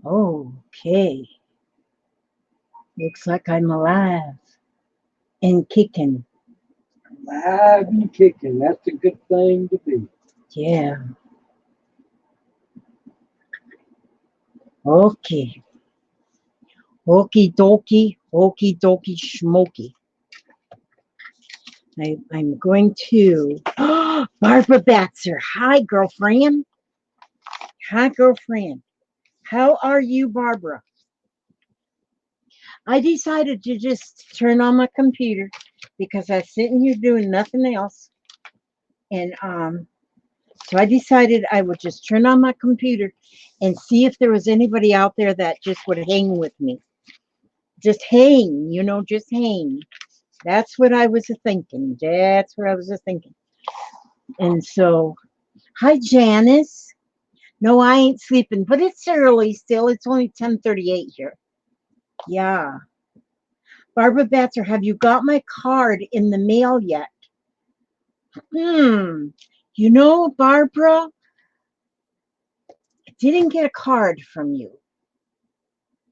Okay. Looks like I'm alive and kicking. Alive and kicking. That's a good thing to be. Yeah. Okay. Okie dokie. Okie dokie smoky. I'm going to. Barbara Batzer. Hi, girlfriend. Hi, girlfriend. How are you, Barbara? I decided to just turn on my computer because I was sitting here doing nothing else. And so I decided I would just turn on my computer and see if there was anybody out there that just would hang with me. Just hang, just hang. That's what I was thinking. That's what I was thinking. And so, hi, Janice. No, I ain't sleeping, but it's early still. It's only 10:38 here. Yeah. Barbara Batzer, have you got my card in the mail yet? Hmm. Barbara, I didn't get a card from you.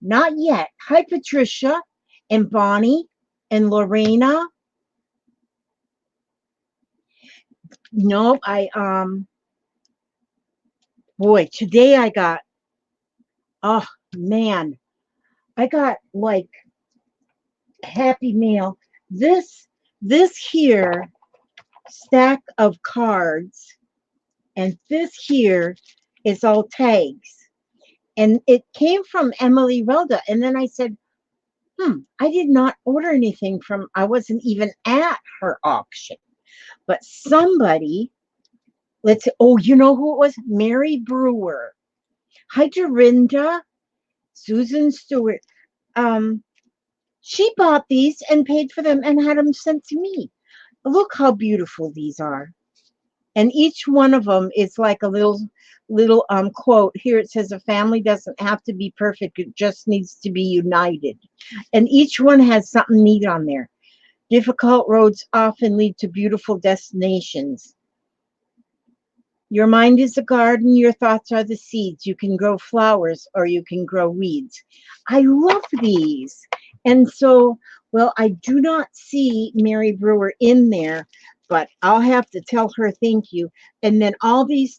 Not yet. Hi, Patricia and Bonnie and Lorena. No, boy, today I got, oh man, I got like Happy Mail. This here stack of cards and this here is all tags. And it came from Emily Relda. And then I said, I did not order anything I wasn't even at her auction. But somebody, you know who it was? Mary Brewer. Hi, Dorinda. Susan Stewart. Um, she bought these and paid for them and had them sent to me. Look how beautiful these are. And each one of them is like a little quote. Here it says, a family doesn't have to be perfect, it just needs to be united. And each one has something neat on there. Difficult roads often lead to beautiful destinations. Your mind is a garden, your thoughts are the seeds. You can grow flowers or you can grow weeds. I love these. And so, well, I do not see Mary Brewer in there, but I'll have to tell her thank you. And then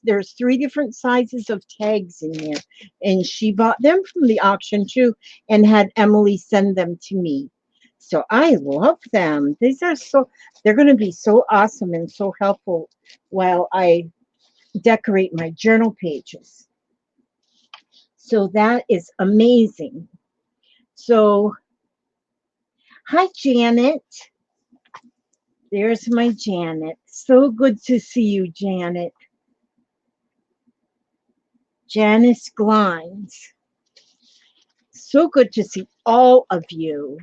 there's 3 different sizes of tags in there. And she bought them from the auction too and had Emily send them to me. So I love them. They're going to be so awesome and so helpful while I decorate my journal pages. So that is amazing. So, hi, Janet. There's my Janet. So good to see you, Janet. Janice Glines. So good to see all of you.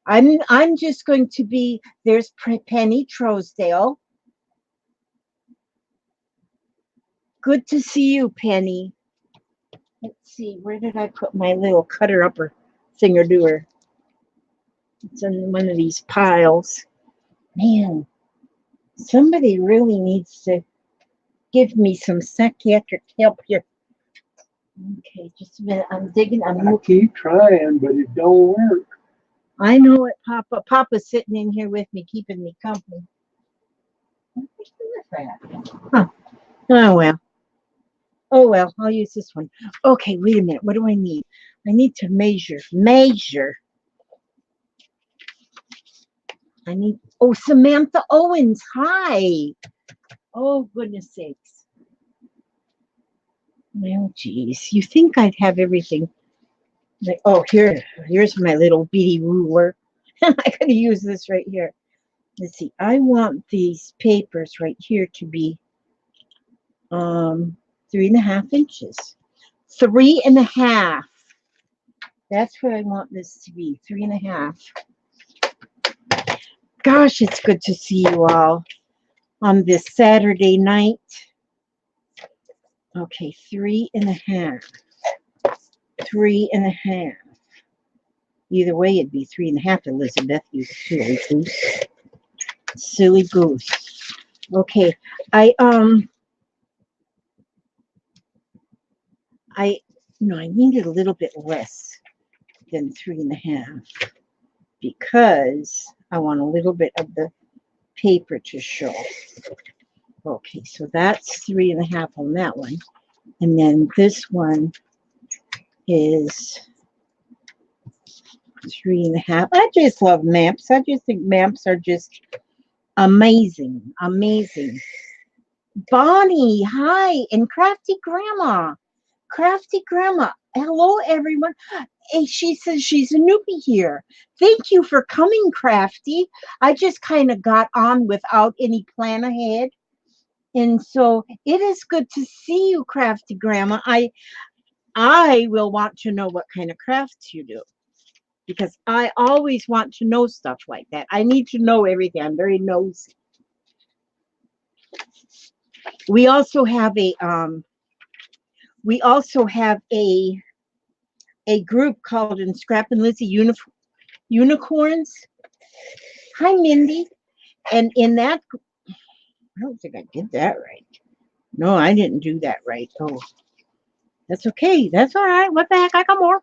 I'm just going to be, there's Penny Trousdale. Good to see you, Penny. Let's see, where did I put my little cutter upper singer doer? It's in one of these piles. Man, somebody really needs to give me some psychiatric help here. Okay, just a minute. I'm digging. I keep trying, but it don't work. I know it, Papa. Papa's sitting in here with me, keeping me company. Huh. Oh, well. Oh, well. I'll use this one. Okay, wait a minute. What do I need? I need to measure. Measure. Samantha Owens. Hi. Oh, goodness sakes. Well, geez. You think I'd have everything. Here's my little bitty ruler. I could use this right here. Let's see. I want these papers right here to be 3.5 inches. 3.5. That's what I want this to be. 3.5. Gosh, it's good to see you all on this Saturday night. Okay, 3.5. 3.5. Either way, it'd be 3.5, Elizabeth, you silly goose. Silly goose. Okay, I needed a little bit less than 3.5 because I want a little bit of the paper to show. Okay, so that's 3.5 on that one. And then this one is 3.5. I just love maps. I just think maps are just amazing. Amazing. Bonnie, hi, and Crafty Grandma. Crafty Grandma. Hello, everyone. And she says she's a newbie here. Thank you for coming, Crafty. I just kind of got on without any plan ahead. And so it is good to see you, Crafty Grandma. I will want to know what kind of crafts you do because I always want to know stuff like that. I need to know everything. I'm very nosy. We also have a group called in Scrap and Lizzie Unicorns. Hi, Mindy. And in that, I don't think I did that right. No, I didn't do that right. Oh, that's okay. That's all right. What the heck? I got more.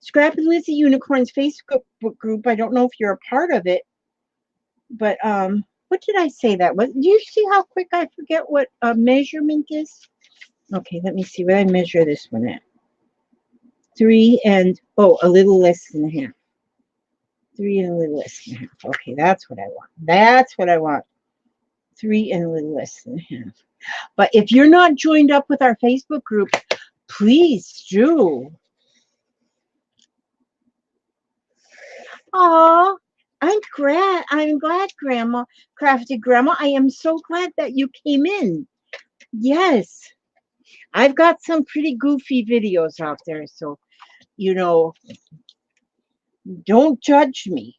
Scrap and Lizzie Unicorns Facebook group. I don't know if you're a part of it, but what did I say that was? Do you see how quick I forget what a measurement is? Okay, let me see what I measure this one at. 3 and a little less than a half. 3 and a little less than a half. Okay, that's what I want. That's what I want. 3 and a little less than a half. But if you're not joined up with our Facebook group, please do. Aw, I'm glad, Grandma, Crafty Grandma. I am so glad that you came in. Yes, I've got some pretty goofy videos out there, so don't judge me.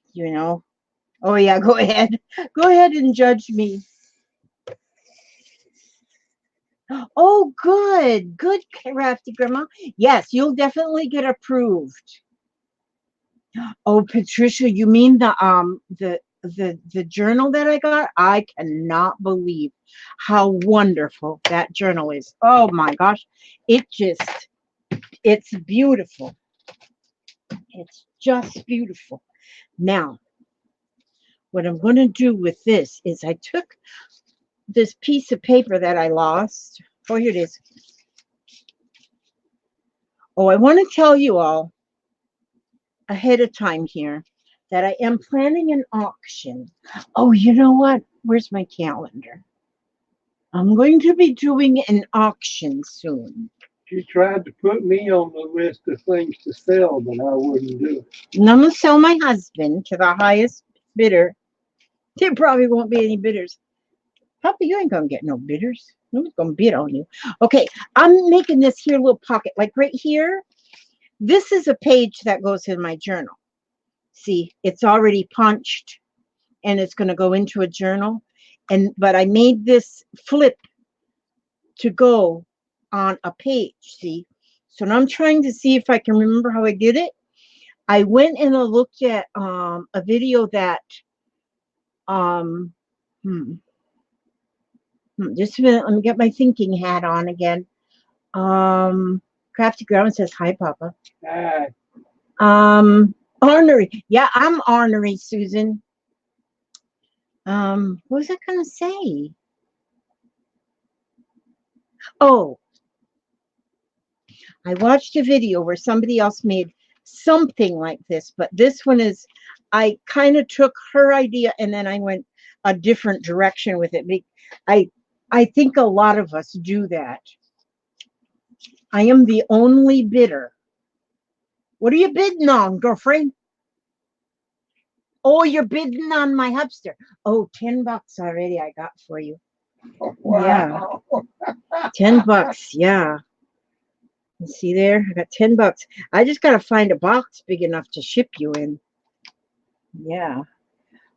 Oh yeah, go ahead, go ahead and judge me. Oh, good, Crafty Grandma. Yes, you'll definitely get approved. Oh, Patricia, you mean the journal that I got? I cannot believe how wonderful that journal is. Oh my gosh. It's beautiful. It's just beautiful. Now, what I'm going to do with this is I took this piece of paper that I lost. Oh, here it is. Oh, I want to tell you all ahead of time here that I am planning an auction. Oh, you know what? Where's my calendar? I'm going to be doing an auction soon. She tried to put me on the list of things to sell, but I wouldn't do it. And I'm going to sell my husband to the highest bidder. There probably won't be any bidders. Papa, you ain't going to get no bidders. Nobody's going to bid on you. Okay, I'm making this here little pocket. Like right here, this is a page that goes in my journal. See, it's already punched and it's going to go into a journal. But I made this flip to go on a page, see? So now I'm trying to see if I can remember how I did it. I went and I looked at a video that just a minute, let me get my thinking hat on again. Crafty Grandma says hi, Papa. Hi. Ornery. Yeah, I'm ornery, Susan. What was I gonna say? Oh, I watched a video where somebody else made something like this, but this one is, I kind of took her idea and then I went a different direction with it. I think a lot of us do that. I am the only bidder. What are you bidding on, girlfriend? Oh, you're bidding on my hubster. Oh, $10 already I got for you. Wow. Yeah. $10, yeah. You see there? I got $10. I just gotta find a box big enough to ship you in. Yeah.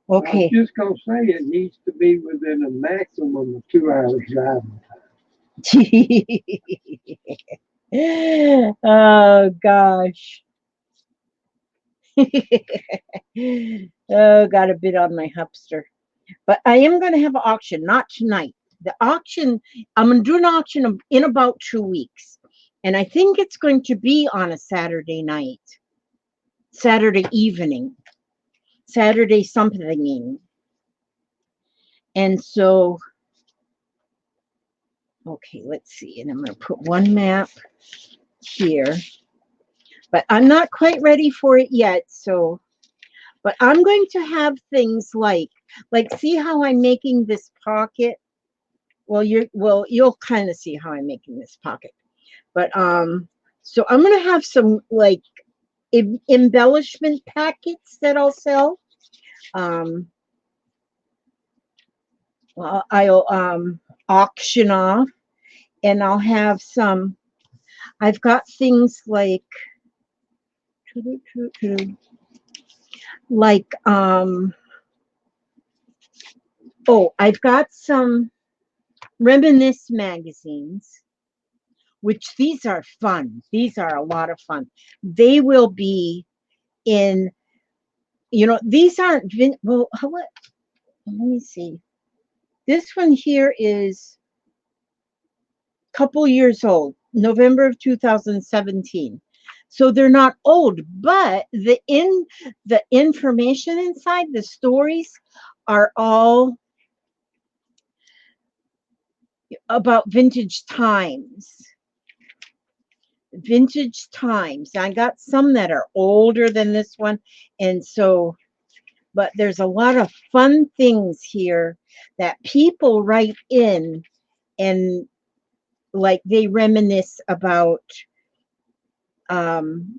Okay. I'm just gonna say it needs to be within a maximum of 2 hours driving. Oh gosh. Oh, got a bid on my hubster. But I am going to have an auction, not tonight. The auction, I'm going to do an auction in about 2 weeks. And I think it's going to be on a Saturday night, Saturday evening, Saturday something. And so, okay, let's see. And I'm going to put one map here. But I'm not quite ready for it yet. So, but I'm going to have things like see how I'm making this pocket? Well, you'll kind of see how I'm making this pocket. But so I'm going to have some like embellishment packets that I'll sell. I'll auction off, and I'll have some. I've got things like oh, I've got some Reminisce magazines, which these are fun. These are a lot of fun. They will be in, these aren't, well, let me see. This one here is a couple years old, November of 2017. So they're not old, but the information inside, the stories are all about vintage times. Vintage times. I got some that are older than this one. And so, but there's a lot of fun things here that people write in, and like they reminisce about, and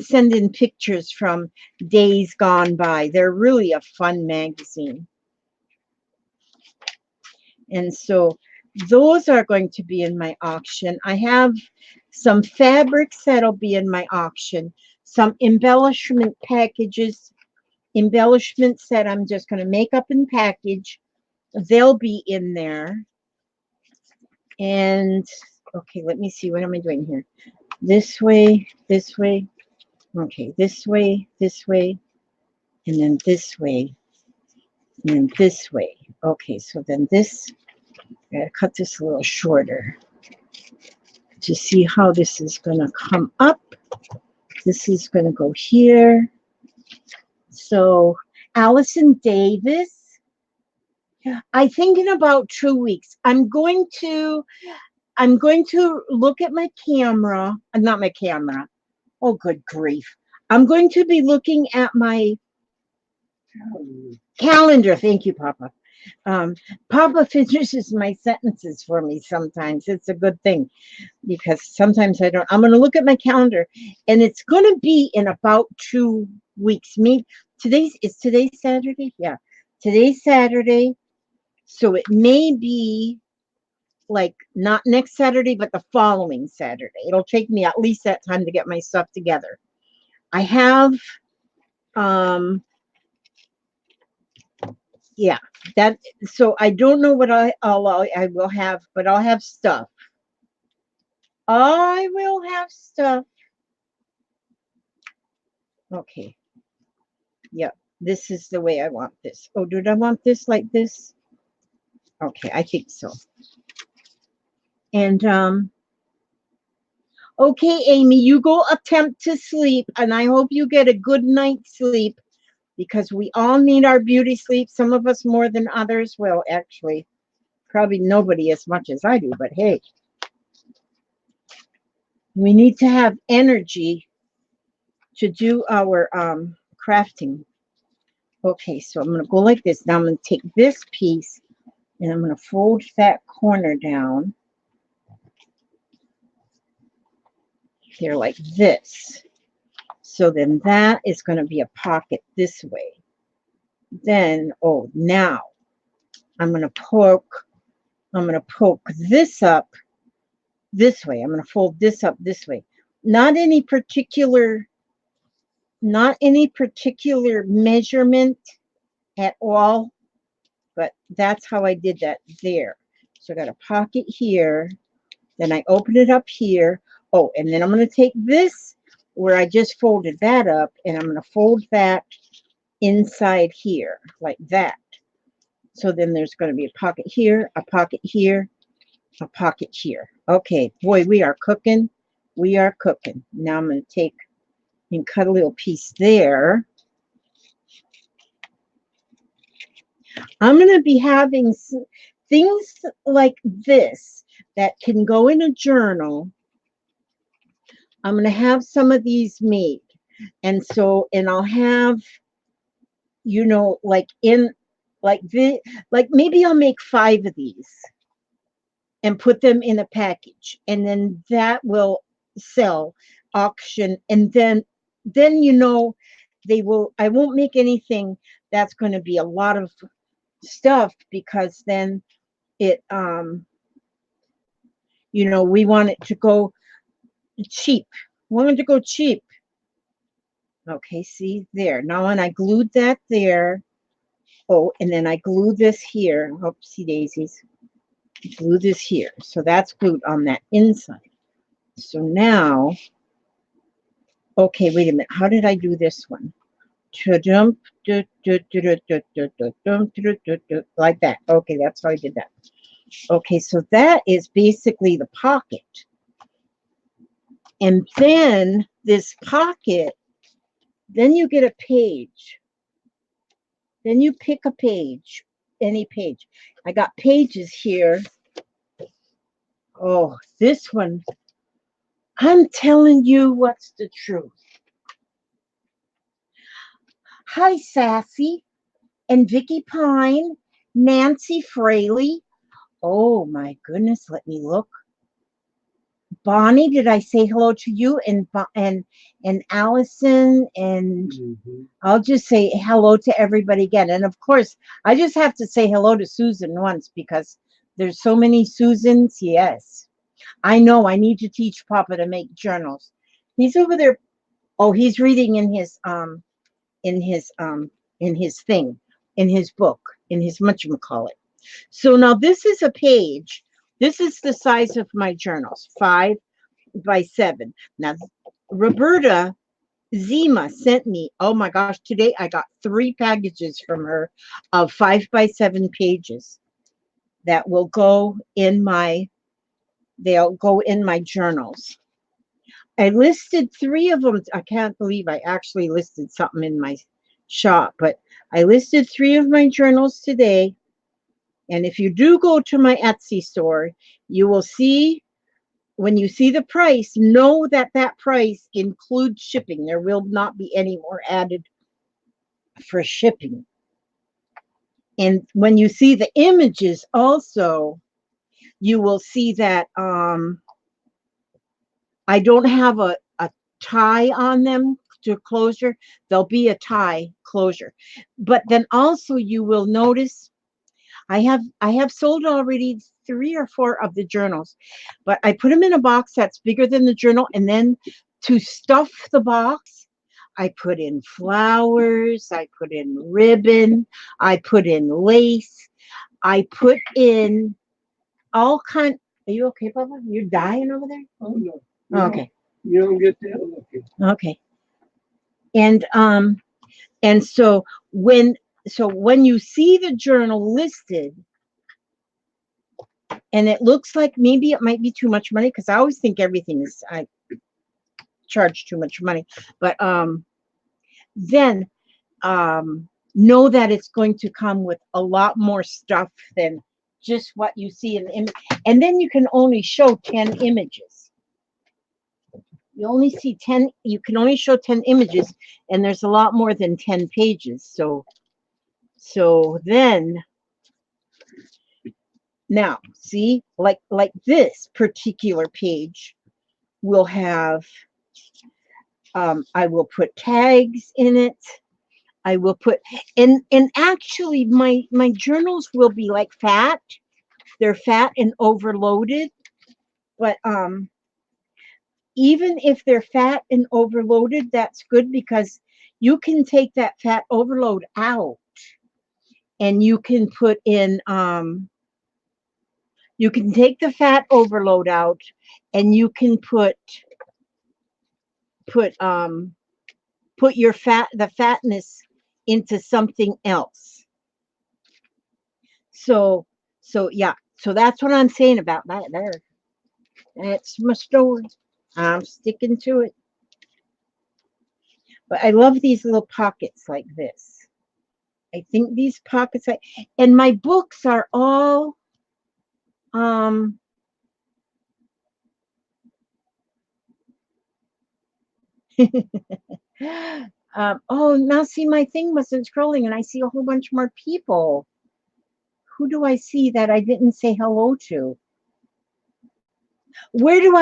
send in pictures from days gone by. They're really a fun magazine. And so those are going to be in my auction. I have some fabrics that'll be in my auction, some embellishment packages, embellishments that I'm just going to make up and package. They'll be in there. And okay, let me see. What am I doing here? This way, this way. Okay, this way, and then this way, and then this way. Okay, so then this, I gotta cut this a little shorter to see how this is gonna come up. This is gonna go here. So Allison Davis, I think in about 2 weeks, I'm going to look at my camera, not my camera. Oh, good grief. I'm going to be looking at my calendar. Thank you, Papa. Papa finishes my sentences for me sometimes. It's a good thing because sometimes I don't. I'm going to look at my calendar, and it's going to be in about 2 weeks. Today's Saturday? Yeah, today's Saturday. So it may be like not next Saturday, but the following Saturday. It'll take me at least that time to get my stuff together. I have, yeah, that. So I don't know what I will have, but I'll have stuff. I will have stuff. Okay. Yep. This is the way I want this. Oh, did I want this like this? Okay, I think so. And okay, Amy, you go attempt to sleep, and I hope you get a good night's sleep because we all need our beauty sleep. Some of us more than others. Well, actually, probably nobody as much as I do, but hey, we need to have energy to do our crafting. Okay, so I'm going to go like this. Now I'm going to take this piece and I'm going to fold that corner down here like this. So then that is going to be a pocket this way. Then, oh, now I'm going to poke this up this way. I'm going to fold this up this way. Not any particular measurement at all, but that's how I did that there. So I got a pocket here, then I open it up here. Oh, and then I'm going to take this where I just folded that up, and I'm going to fold that inside here like that. So then there's going to be a pocket here, a pocket here, a pocket here. Okay, boy, we are cooking. We are cooking. Now I'm going to take and cut a little piece there. I'm going to be having things like this that can go in a journal. I'm going to have some of these made. And so, and I'll have, you know, like in, like the, like maybe I'll make 5 of these and put them in a package. And then that will sell, auction. And then, you know, they will, I won't make anything that's going to be a lot of stuff, because then it, you know, we want it to go cheap. We want it to go cheap. Okay, see there. Now when I glued that there, oh, and then I glue this here. Oopsie daisies. Glue this here. So that's glued on that inside. So now, okay, wait a minute. How did I do this one? Like that. Okay, that's how I did that. Okay, so that is basically the pocket. And then this pocket, then you get a page. Then you pick a page, any page. I got pages here. Oh, this one, I'm telling you what's the truth. Hi, Sassy and Vicky Pine, Nancy Fraley. Oh my goodness, let me look. Bonnie, did I say hello to you? And Allison, and I'll just say hello to everybody again. And of course, I just have to say hello to Susan once, because there's so many Susans. Yes, I know. I need to teach Papa to make journals. He's over there. Oh, he's reading in his in his thing, in his book, in his whatchamacallit. So now this is a page. This is the size of my journals, 5 by 7. Now, Roberta Zima sent me, oh my gosh, today I got 3 packages from her of 5 by 7 pages that will go in my, they'll go in my journals. I listed 3 of them. I can't believe I actually listed something in my shop, but I listed 3 of my journals today. And if you do go to my Etsy store, you will see, when you see the price, know that that price includes shipping. There will not be any more added for shipping. And when you see the images also, you will see that I don't have a tie on them to closure. There'll be a tie closure. But then also you will notice I have sold already 3 or 4 of the journals, but I put them in a box that's bigger than the journal, and then to stuff the box, I put in flowers, I put in ribbon, I put in lace, I put in all kind. Are you okay, Papa? You're dying over there? Oh no. Okay. You don't get that lucky. Okay. And so when you see the journal listed, and it looks like maybe it might be too much money, because I always think everything is, I charge too much money, but then know that it's going to come with a lot more stuff than just what you see in the image. And then you can only show 10 images. You only see 10, you can only show 10 images, and there's a lot more than 10 pages. So then, now see, like this particular page will have, I will put tags in it. I will put, and actually my journals will be like fat. They're fat and overloaded, but even if they're fat and overloaded, that's good, because you can take that fat overload out, and you can put in, you can take the fat overload out, and you can put your the fatness into something else. So yeah, so that's what I'm saying about that there. That's my story. I'm sticking to it. But I love these little pockets like this. I think these pockets, and my books are all, um, oh, now see, my thing wasn't scrolling and I see a whole bunch more people. Who do I see that I didn't say hello to? Where do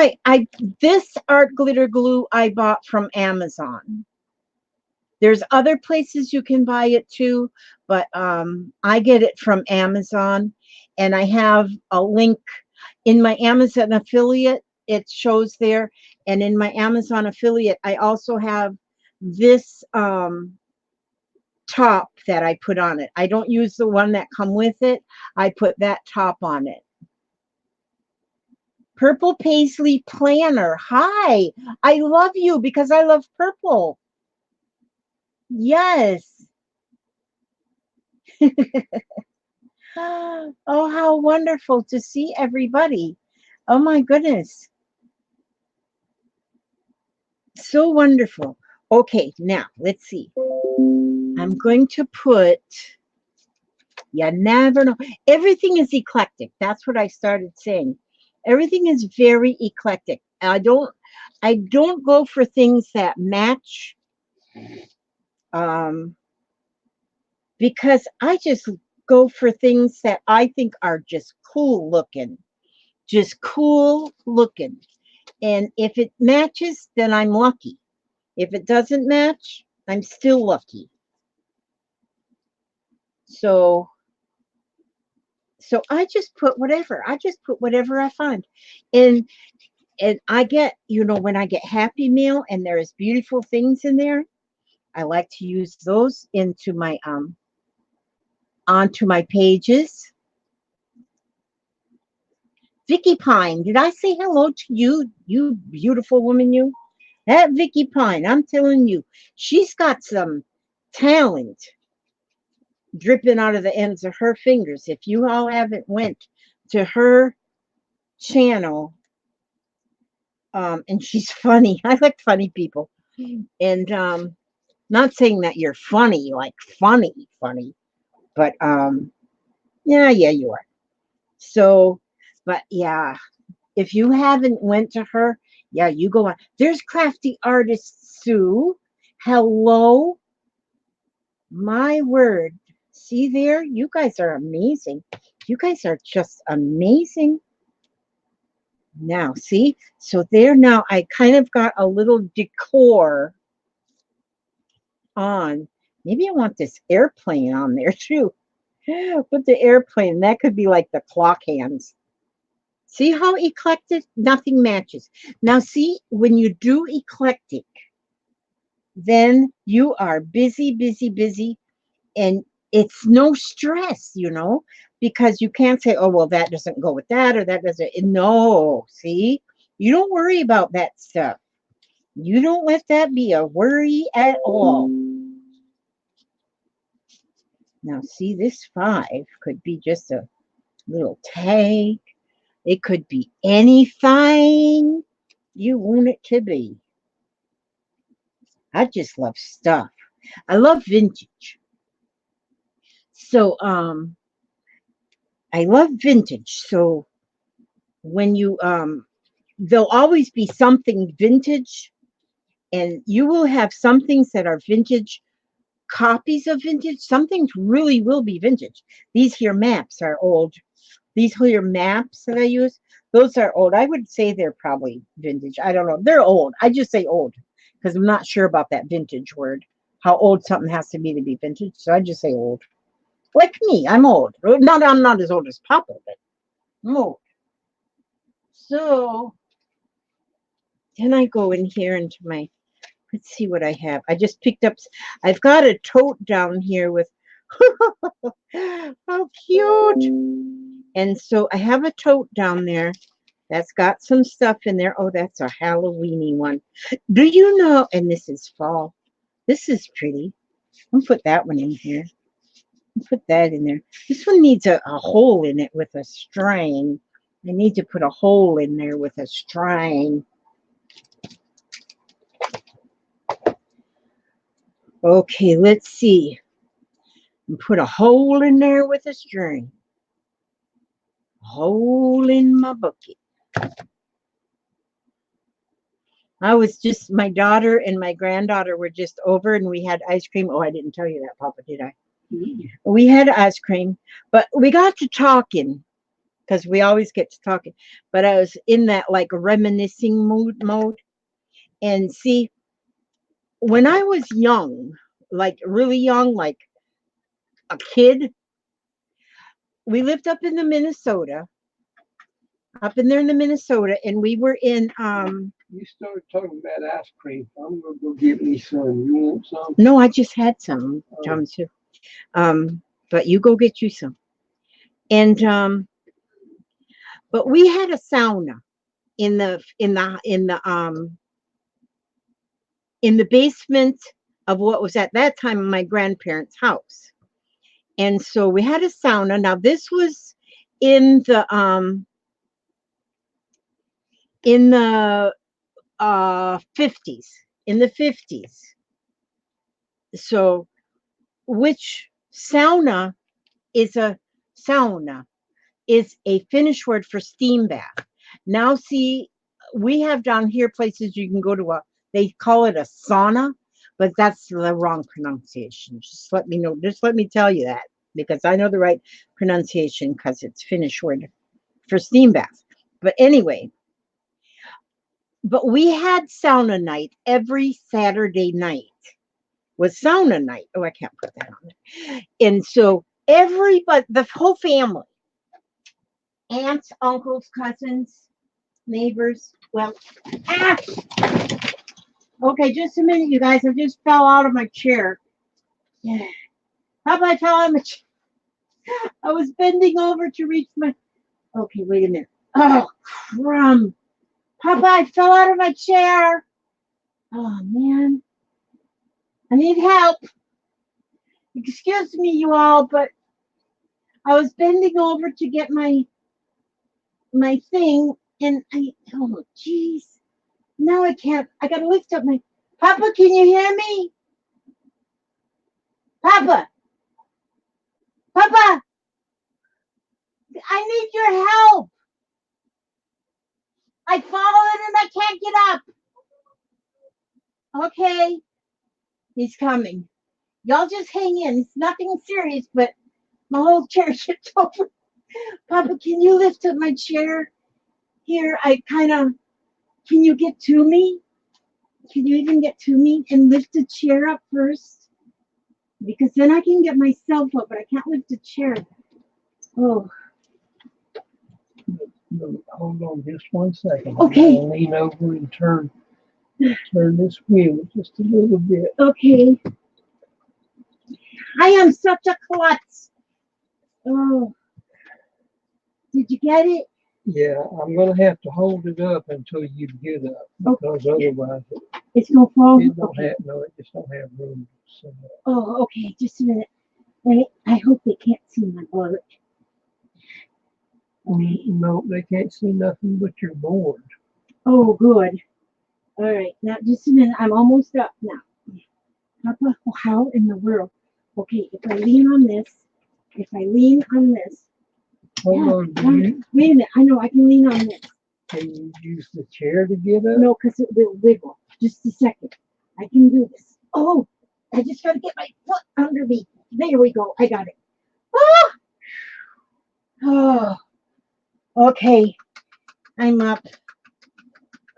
this art glitter glue I bought from Amazon. There's other places you can buy it too, but I get it from Amazon, and I have a link in my Amazon affiliate. It shows there, and in my Amazon affiliate, I also have this top that I put on it. I don't use the one that come with it. I put that top on it. Purple Paisley Planner. Hi, I love you because I love purple. Yes. Oh, how wonderful to see everybody. Oh my goodness. So wonderful. Okay, now let's see. I'm going to put, you never know. Everything is eclectic. That's what I started saying. Everything is very eclectic. I don't go for things that match, um, because I just go for things that I think are just cool looking. Just cool looking. And if it matches, then I'm lucky. If it doesn't match, I'm still lucky. So I just put whatever. I just put whatever I find. And I get, when I get Happy Meal and there's beautiful things in there, I like to use those into my onto my pages. Vicky Pine, did I say hello to you, you beautiful woman, you? That Vicky Pine, I'm telling you, she's got some talent dripping out of the ends of her fingers. If you all haven't went to her channel, and she's funny. I like funny people. And not saying that you're funny, like funny, but yeah, you are. So, but yeah, if you haven't went to her, yeah, you go on. There's Crafty Artist Sue. Hello. My word. See there? You guys are amazing. You guys are just amazing. Now, see? So there now I kind of got a little decor on. Maybe I want this airplane on there too. Put the airplane. That could be like the clock hands. See how eclectic? Nothing matches. Now, see, when you do eclectic, then you are busy, busy, busy, and it's no stress, because you can't say, oh, well, that doesn't go with that, or that doesn't. No, see, you don't worry about that stuff. You don't let that be a worry at all. Now, see, this 5 could be just a little tag. It could be anything you want it to be. I just love stuff. I love vintage. So, I love vintage. So when you, there'll always be something vintage, and you will have some things that are vintage copies of vintage. Some things really will be vintage. These here maps are old. These here maps that I use, those are old. I would say they're probably vintage. I don't know. They're old. I just say old because I'm not sure about that vintage word, how old something has to be vintage. So I just say old. Like me, I'm old. I'm not as old as Papa, but I'm old. So then I go in here into my, let's see what I have. I just picked up, I've got a tote down here with, how cute. And so I have a tote down there that's got some stuff in there. Oh, that's a Halloweeny one. Do you know, and this is fall. This is pretty. I'll put that one in here. Put that in there. This one needs a hole in it with a string. I need to put a hole in there with a string. Okay, let's see. And put a hole in there with a string. Hole in my bucket. My daughter and my granddaughter were just over and we had ice cream. Oh, I didn't tell you that, Papa, did I? We had ice cream, but we got to talking because we always get to talking. But I was in that like reminiscing mode. And see, when I was young, like really young, like a kid, we lived up in the Minnesota, up in there in the Minnesota, and we were in You started talking about ice cream. I'm gonna go get me some. You want some? no, I just had some, Oh. too. But you go get you some. And but we had a sauna in the basement of what was at that time my grandparents' house. And so we had a sauna. Now this was in the 50s. In the 50s. So which sauna is a sauna is a Finnish word for steam bath. Now see, we have down here places you can go to they call it a sauna, but that's the wrong pronunciation. Just let me know. Just let me tell you that because I know the right pronunciation because it's Finnish word for steam bath. But anyway, but we had sauna night every Saturday night. Was sauna night. Oh, I can't put that on there. And so everybody, the whole family, aunts, uncles, cousins, neighbors. Well, okay, just a minute, you guys. I just fell out of my chair. Yeah. How about I fell out of my chair? I was bending over to reach my. Okay, wait a minute. Oh, crumb. Papa, I fell out of my chair. Oh, man. I need help. Excuse me, you all, but I was bending over to get my thing, and oh, jeez. Now I can't. I gotta lift up my. Papa, can you hear me? Papa, Papa, I need your help. I've fallen and I can't get up. Okay, he's coming. Y'all just hang in. It's nothing serious, but my whole chair tipped over. Papa, can you lift up my chair? Here, can you get to me? Can you even get to me and lift the chair up first? Because then I can get myself up, but I can't lift the chair. Oh. No, hold on just 1 second. Okay. I'm gonna lean over and turn this wheel just a little bit. Okay. I am such a klutz. Oh. Did you get it? Yeah, I'm gonna have to hold it up until you get up because otherwise it's gonna fall. It just don't have room. So. Oh, okay. Just a minute. I hope they can't see my board. Okay. No, they can't see nothing but your board. Oh, good. All right. Now, just a minute. I'm almost up now. Papa, how in the world? Okay, if I lean on this. Hold on. Wait a minute. I know I can lean on this. Can you use the chair to get up? No, because it will wiggle. Just a second. I can do this. Oh, I just got to get my foot under me. There we go. I got it. Oh, okay. I'm up.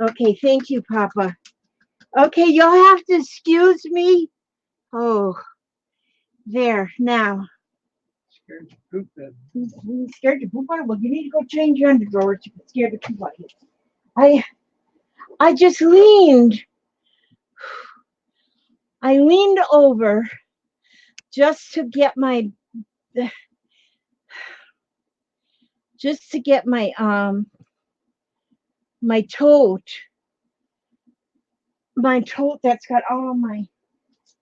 Okay, thank you, Papa. Okay, you'll have to excuse me. Oh, there, now. Scared to poop that. Scared to poop on it? Well, you need to go change your underdrawers. You're scared to poop on it. I just leaned. I leaned over just to get my my tote that's got all my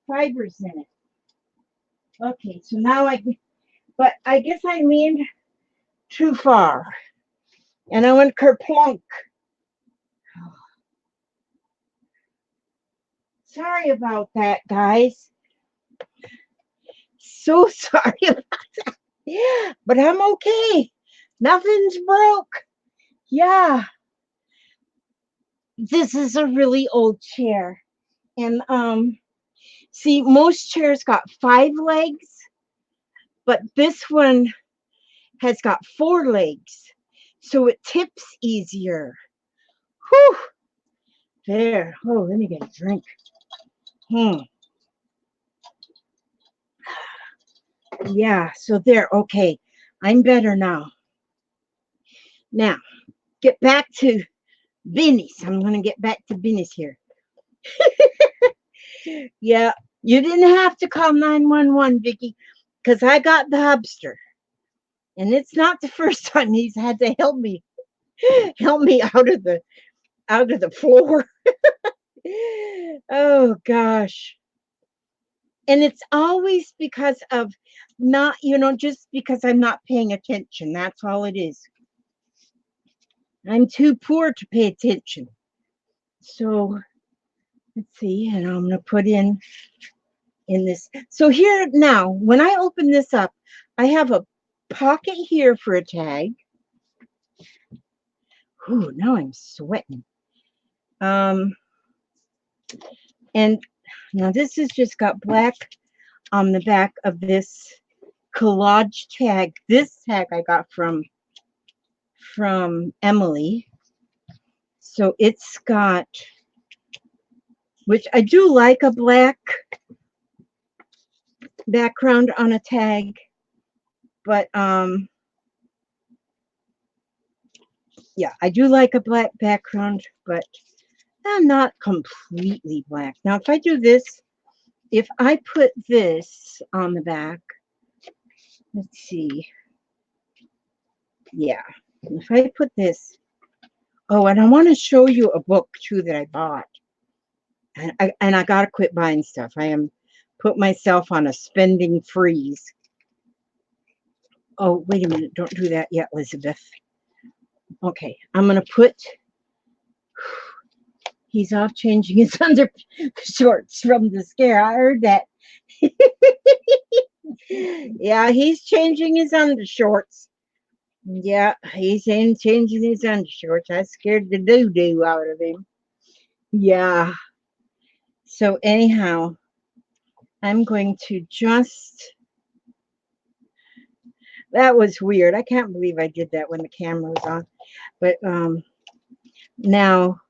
fibers in it. Okay, so now But I guess I leaned too far. And I went kerplunk. Sorry about that, guys. So sorry about that. Yeah, but I'm okay. Nothing's broke. Yeah. This is a really old chair. And see, most chairs got 5 legs, but this one has got 4 legs. So it tips easier. Whew. There. Oh, let me get a drink. Yeah, so there. Okay. I'm better now. Now, get back to business. I'm going to get back to business here. Yeah, you didn't have to call 911, Vicky, because I got the hubster. And it's not the first time he's had to help me out of the floor. Oh gosh. And it's always because of not, just because I'm not paying attention. That's all it is. I'm too poor to pay attention. So let's see, and I'm going to put in this. So here now, when I open this up, I have a pocket here for a tag. Ooh, now I'm sweating. And now this has just got black on the back of this collage tag. This tag I got from Emily. So it's got, which I do like a black background on a tag, but yeah, I do like a black background, but I'm not completely black. Now, if I do this, if I put this on the back, let's see. Yeah, if I put this, oh, and I want to show you a book too that I bought. And I got to quit buying stuff. I am put myself on a spending freeze. Oh, wait a minute. Don't do that yet, Elizabeth. Okay, I'm going to put, he's off changing his undershorts from the scare. I heard that. Yeah, he's changing his undershorts. Yeah, he's changing his undershorts. I scared the doo-doo out of him. Yeah. So anyhow, I'm going to just, that was weird. I can't believe I did that when the camera was on. But now,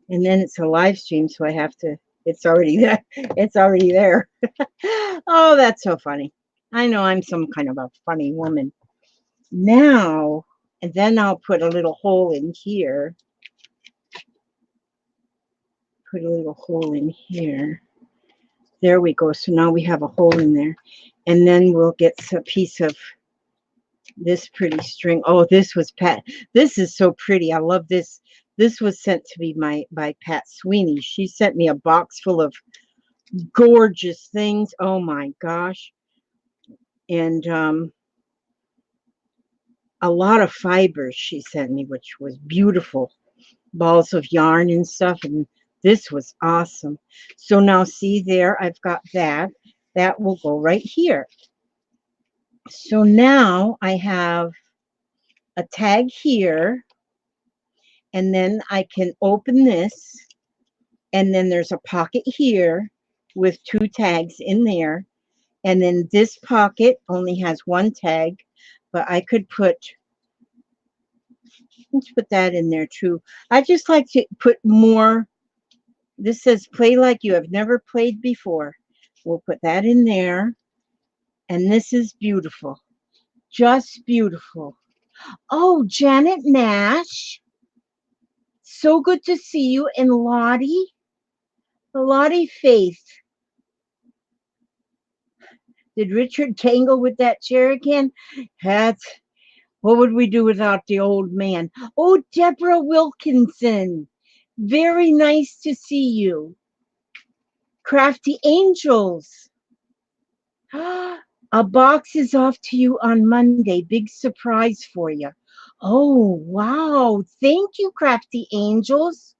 and then it's a live stream, so I have to, it's already there. It's already there. Oh, that's so funny. I know I'm some kind of a funny woman. Now, and then I'll put a little hole in here. Put a little hole in here. There we go. So now we have a hole in there. And then we'll get a piece of this pretty string. Oh, this was Pat. This is so pretty. I love this. This was sent to me by Pat Sweeney. She sent me a box full of gorgeous things. Oh my gosh. And a lot of fibers she sent me, which was beautiful. Balls of yarn and stuff. And this was awesome. So now see there, I've got that. That will go right here. So now I have a tag here, and then I can open this, and then there's a pocket here with 2 tags in there, and then this pocket only has 1 tag, but I could put, let's put that in there too. I just like to put more. This says play like you have never played before. We'll put that in there, and this is beautiful, just beautiful. Oh, Janet Nash. So good to see you. And Lottie Faith. Did Richard tangle with that chair again? What would we do without the old man? Oh, Deborah Wilkinson. Very nice to see you. Crafty Angels. A box is off to you on Monday. Big surprise for you. Oh, wow. Thank you, Crafty Angels.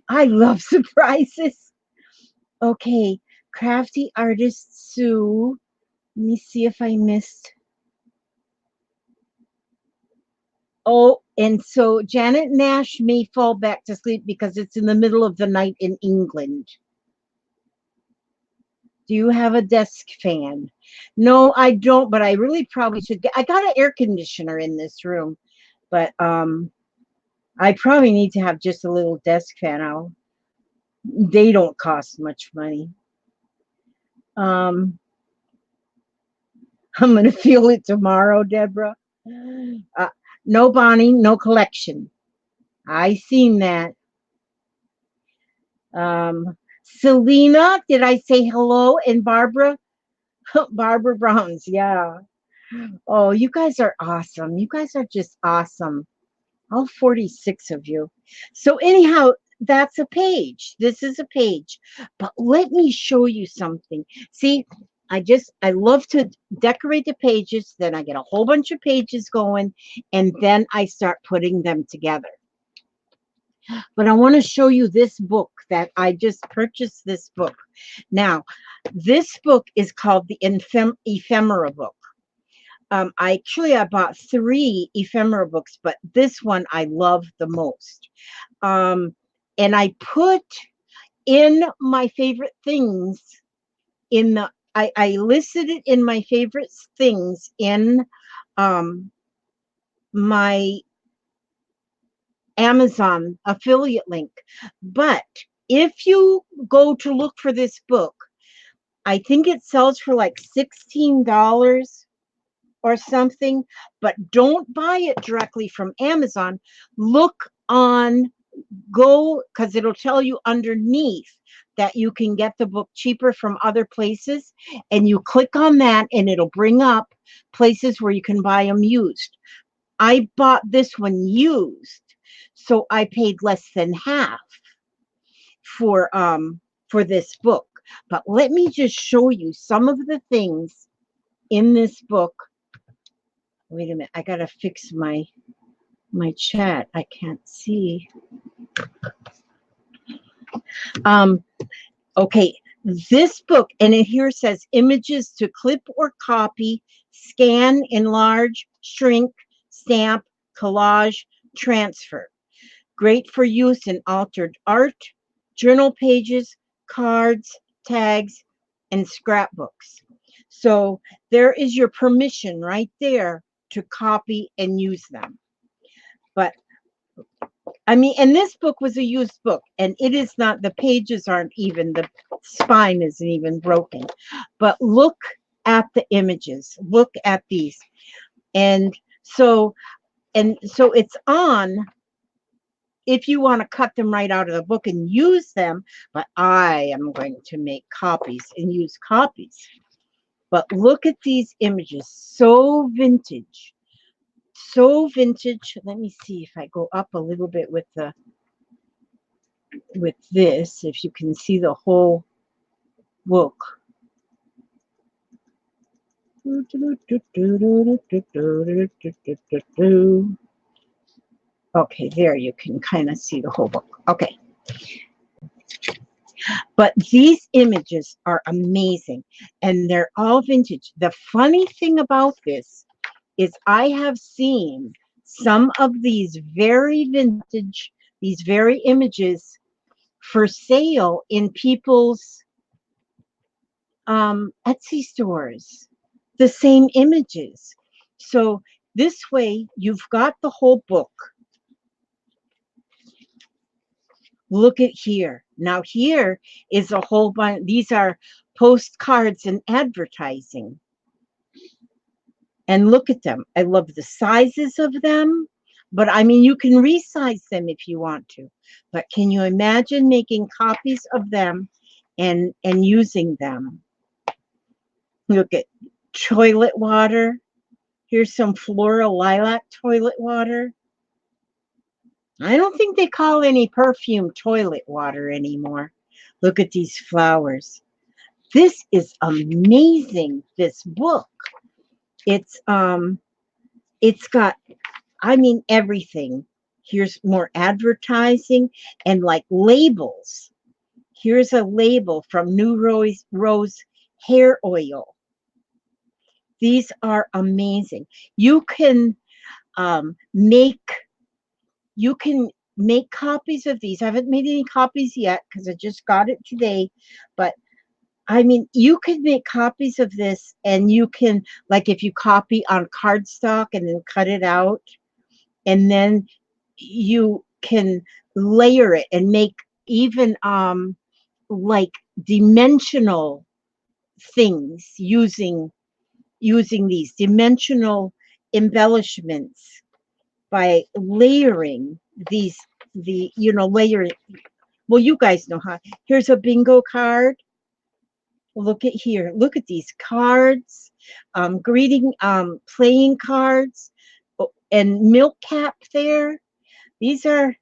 I love surprises. Okay, Crafty Artist Sue. Let me see if I missed. Oh, and so Janet Nash may fall back to sleep because it's in the middle of the night in England. Do you have a desk fan? No, I don't, but I really probably should get. I got an air conditioner in this room, but I probably need to have just a little desk fan out. They don't cost much money. Um, I'm gonna feel it tomorrow, Deborah. No, Bonnie, no collection. I seen that. Selena, did I say hello? And Barbara, Barbara Browns, yeah. Oh, you guys are awesome. You guys are just awesome. All 46 of you. So anyhow, that's a page. This is a page. But let me show you something. See, I love to decorate the pages, then I get a whole bunch of pages going, and then I start putting them together. But I want to show you this book that I just purchased. This book. Now, this book is called the Ephemera book. I bought 3 ephemera books, but this one I love the most. And I put in my favorite things in the I listed it in my favorite things in my Amazon affiliate link. But if you go to look for this book, I think it sells for like $16 or something, but don't buy it directly from Amazon. Look on because it'll tell you underneath that you can get the book cheaper from other places, and you click on that and it'll bring up places where you can buy them used. I bought this one used, so I paid less than half for this book. But let me just show you some of the things in this book. Wait a minute, I gotta fix my chat. I can't see. Okay, this book, and it here says images to clip or copy, scan, enlarge, shrink, stamp, collage, transfer. Great for use in altered art, journal pages, cards, tags, and scrapbooks. So there is your permission right there to copy and use them. But I mean, and this book was a used book, and it is not, the pages aren't even, the spine isn't even broken. But look at the images, look at these. And so it's on if you want to cut them right out of the book and use them, but I am going to make copies and use copies. But look at these images, so vintage. So vintage. Let me see if I go up a little bit with this, if you can see the whole book. Okay, there you can kind of see the whole book. Okay. But these images are amazing, and they're all vintage. The funny thing about this is I have seen some of these very vintage, these very images for sale in people's Etsy stores, the same images. So this way you've got the whole book. Look at here. Now here is a whole bunch. These are postcards and advertising. And look at them. I love the sizes of them. But I mean, you can resize them if you want to. But can you imagine making copies of them and using them? Look at toilet water. Here's some floral lilac toilet water. I don't think they call any perfume toilet water anymore. Look at these flowers. This is amazing, this book. It's got, I mean, everything. Here's more advertising and like labels. Here's a label from New Rose hair oil. These are amazing. You can make copies of these. I haven't made any copies yet because I just got it today, but I mean, you could make copies of this, and you can, like, if you copy on cardstock and then cut it out, and then you can layer it and make even like dimensional things using these dimensional embellishments by layering layering. Well, you guys know how. Here's a bingo card. Look at here. Look at these cards. Playing cards, and milk cap there. These are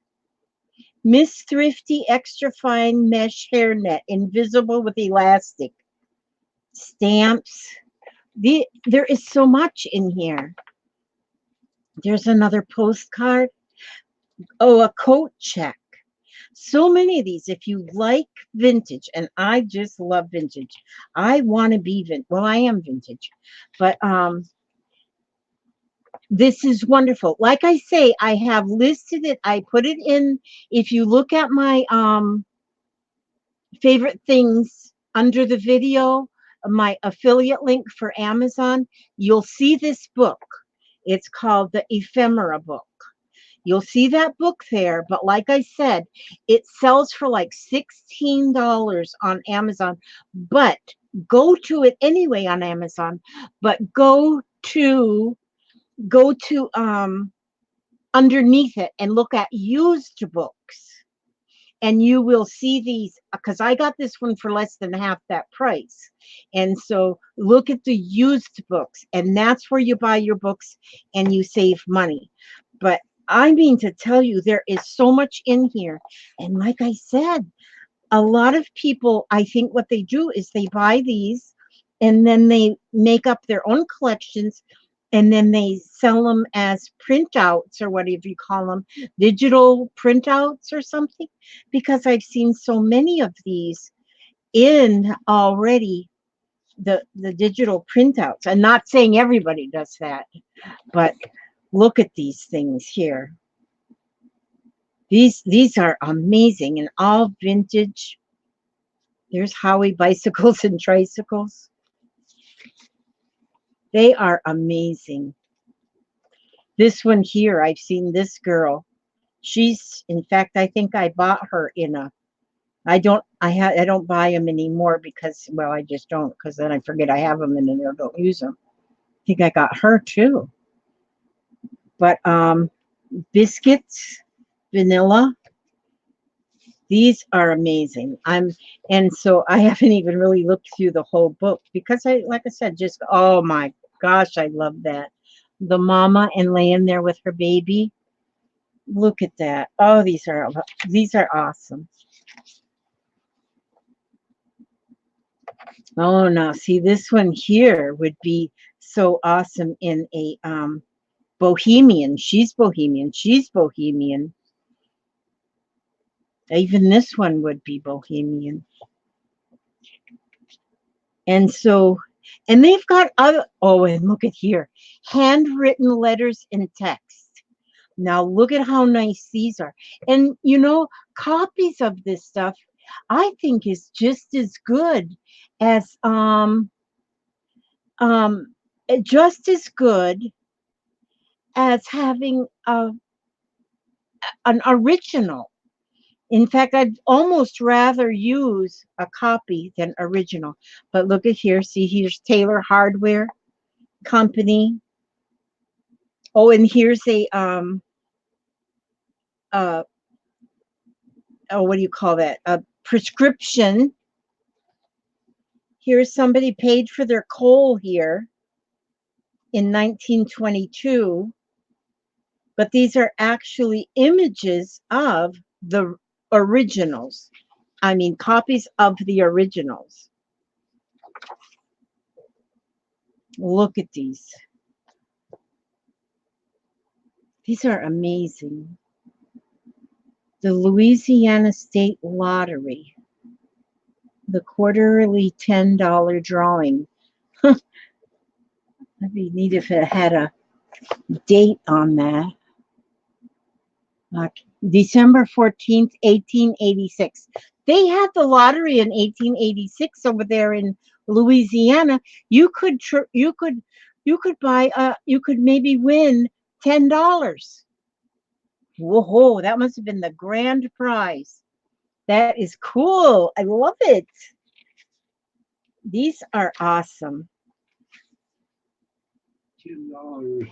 Miss Thrifty Extra Fine Mesh Hairnet, invisible with elastic. Stamps. There is so much in here. There's another postcard. Oh, a coat check. So many of these. If you like vintage, and I just love vintage. I want to be vintage. Well, I am vintage, but this is wonderful. Like I say, I have listed it. I put it in. If you look at my favorite things under the video, my affiliate link for Amazon, you'll see this book. It's called the Ephemera book. You'll see that book there, but like I said, it sells for like $16 on Amazon. But go to it anyway on Amazon. But go to underneath it and look at used books, and you will see these, because I got this one for less than half that price. And so look at the used books, and that's where you buy your books and you save money. But I mean to tell you, there is so much in here. And like I said, a lot of people, I think what they do is they buy these and then they make up their own collections, and then they sell them as printouts, or whatever you call them, digital printouts or something, because I've seen so many of these in already the digital printouts. I'm not saying everybody does that, but look at these things here. These are amazing and all vintage. There's Howie bicycles and tricycles. They are amazing. This one here, I've seen this girl. She's, in fact, I think I bought her in a, I don't buy them anymore because, well, I just don't, because then I forget I have them and then I don't use them. I think I got her too. But biscuits, vanilla, these are amazing. And so I haven't even really looked through the whole book because like I said, just, oh my gosh, I love that. The mama and laying there with her baby. Look at that. Oh, these are awesome. Oh, now see, this one here would be so awesome in a bohemian. She's bohemian. She's bohemian. Even this one would be bohemian. And so, and they've got other, oh, and look at here, handwritten letters in text. Now look at how nice these are. And you know, copies of this stuff, I think, is just as good as just as good as having an original. In fact, I'd almost rather use a copy than original. But look at here. See, here's Taylor Hardware Company. Oh, and here's a oh, what do you call that? A prescription. Here's somebody paid for their coal here in 1922. But these are actually images of the originals. I mean, copies of the originals. Look at these. These are amazing. The Louisiana State Lottery. The quarterly $10 drawing. That'd be neat if it had a date on that. December 14th, 1886. They had the lottery in 1886 over there in Louisiana. You could buy you could maybe win $10. Whoa, that must have been the grand prize. That is cool. I love it. These are awesome. $10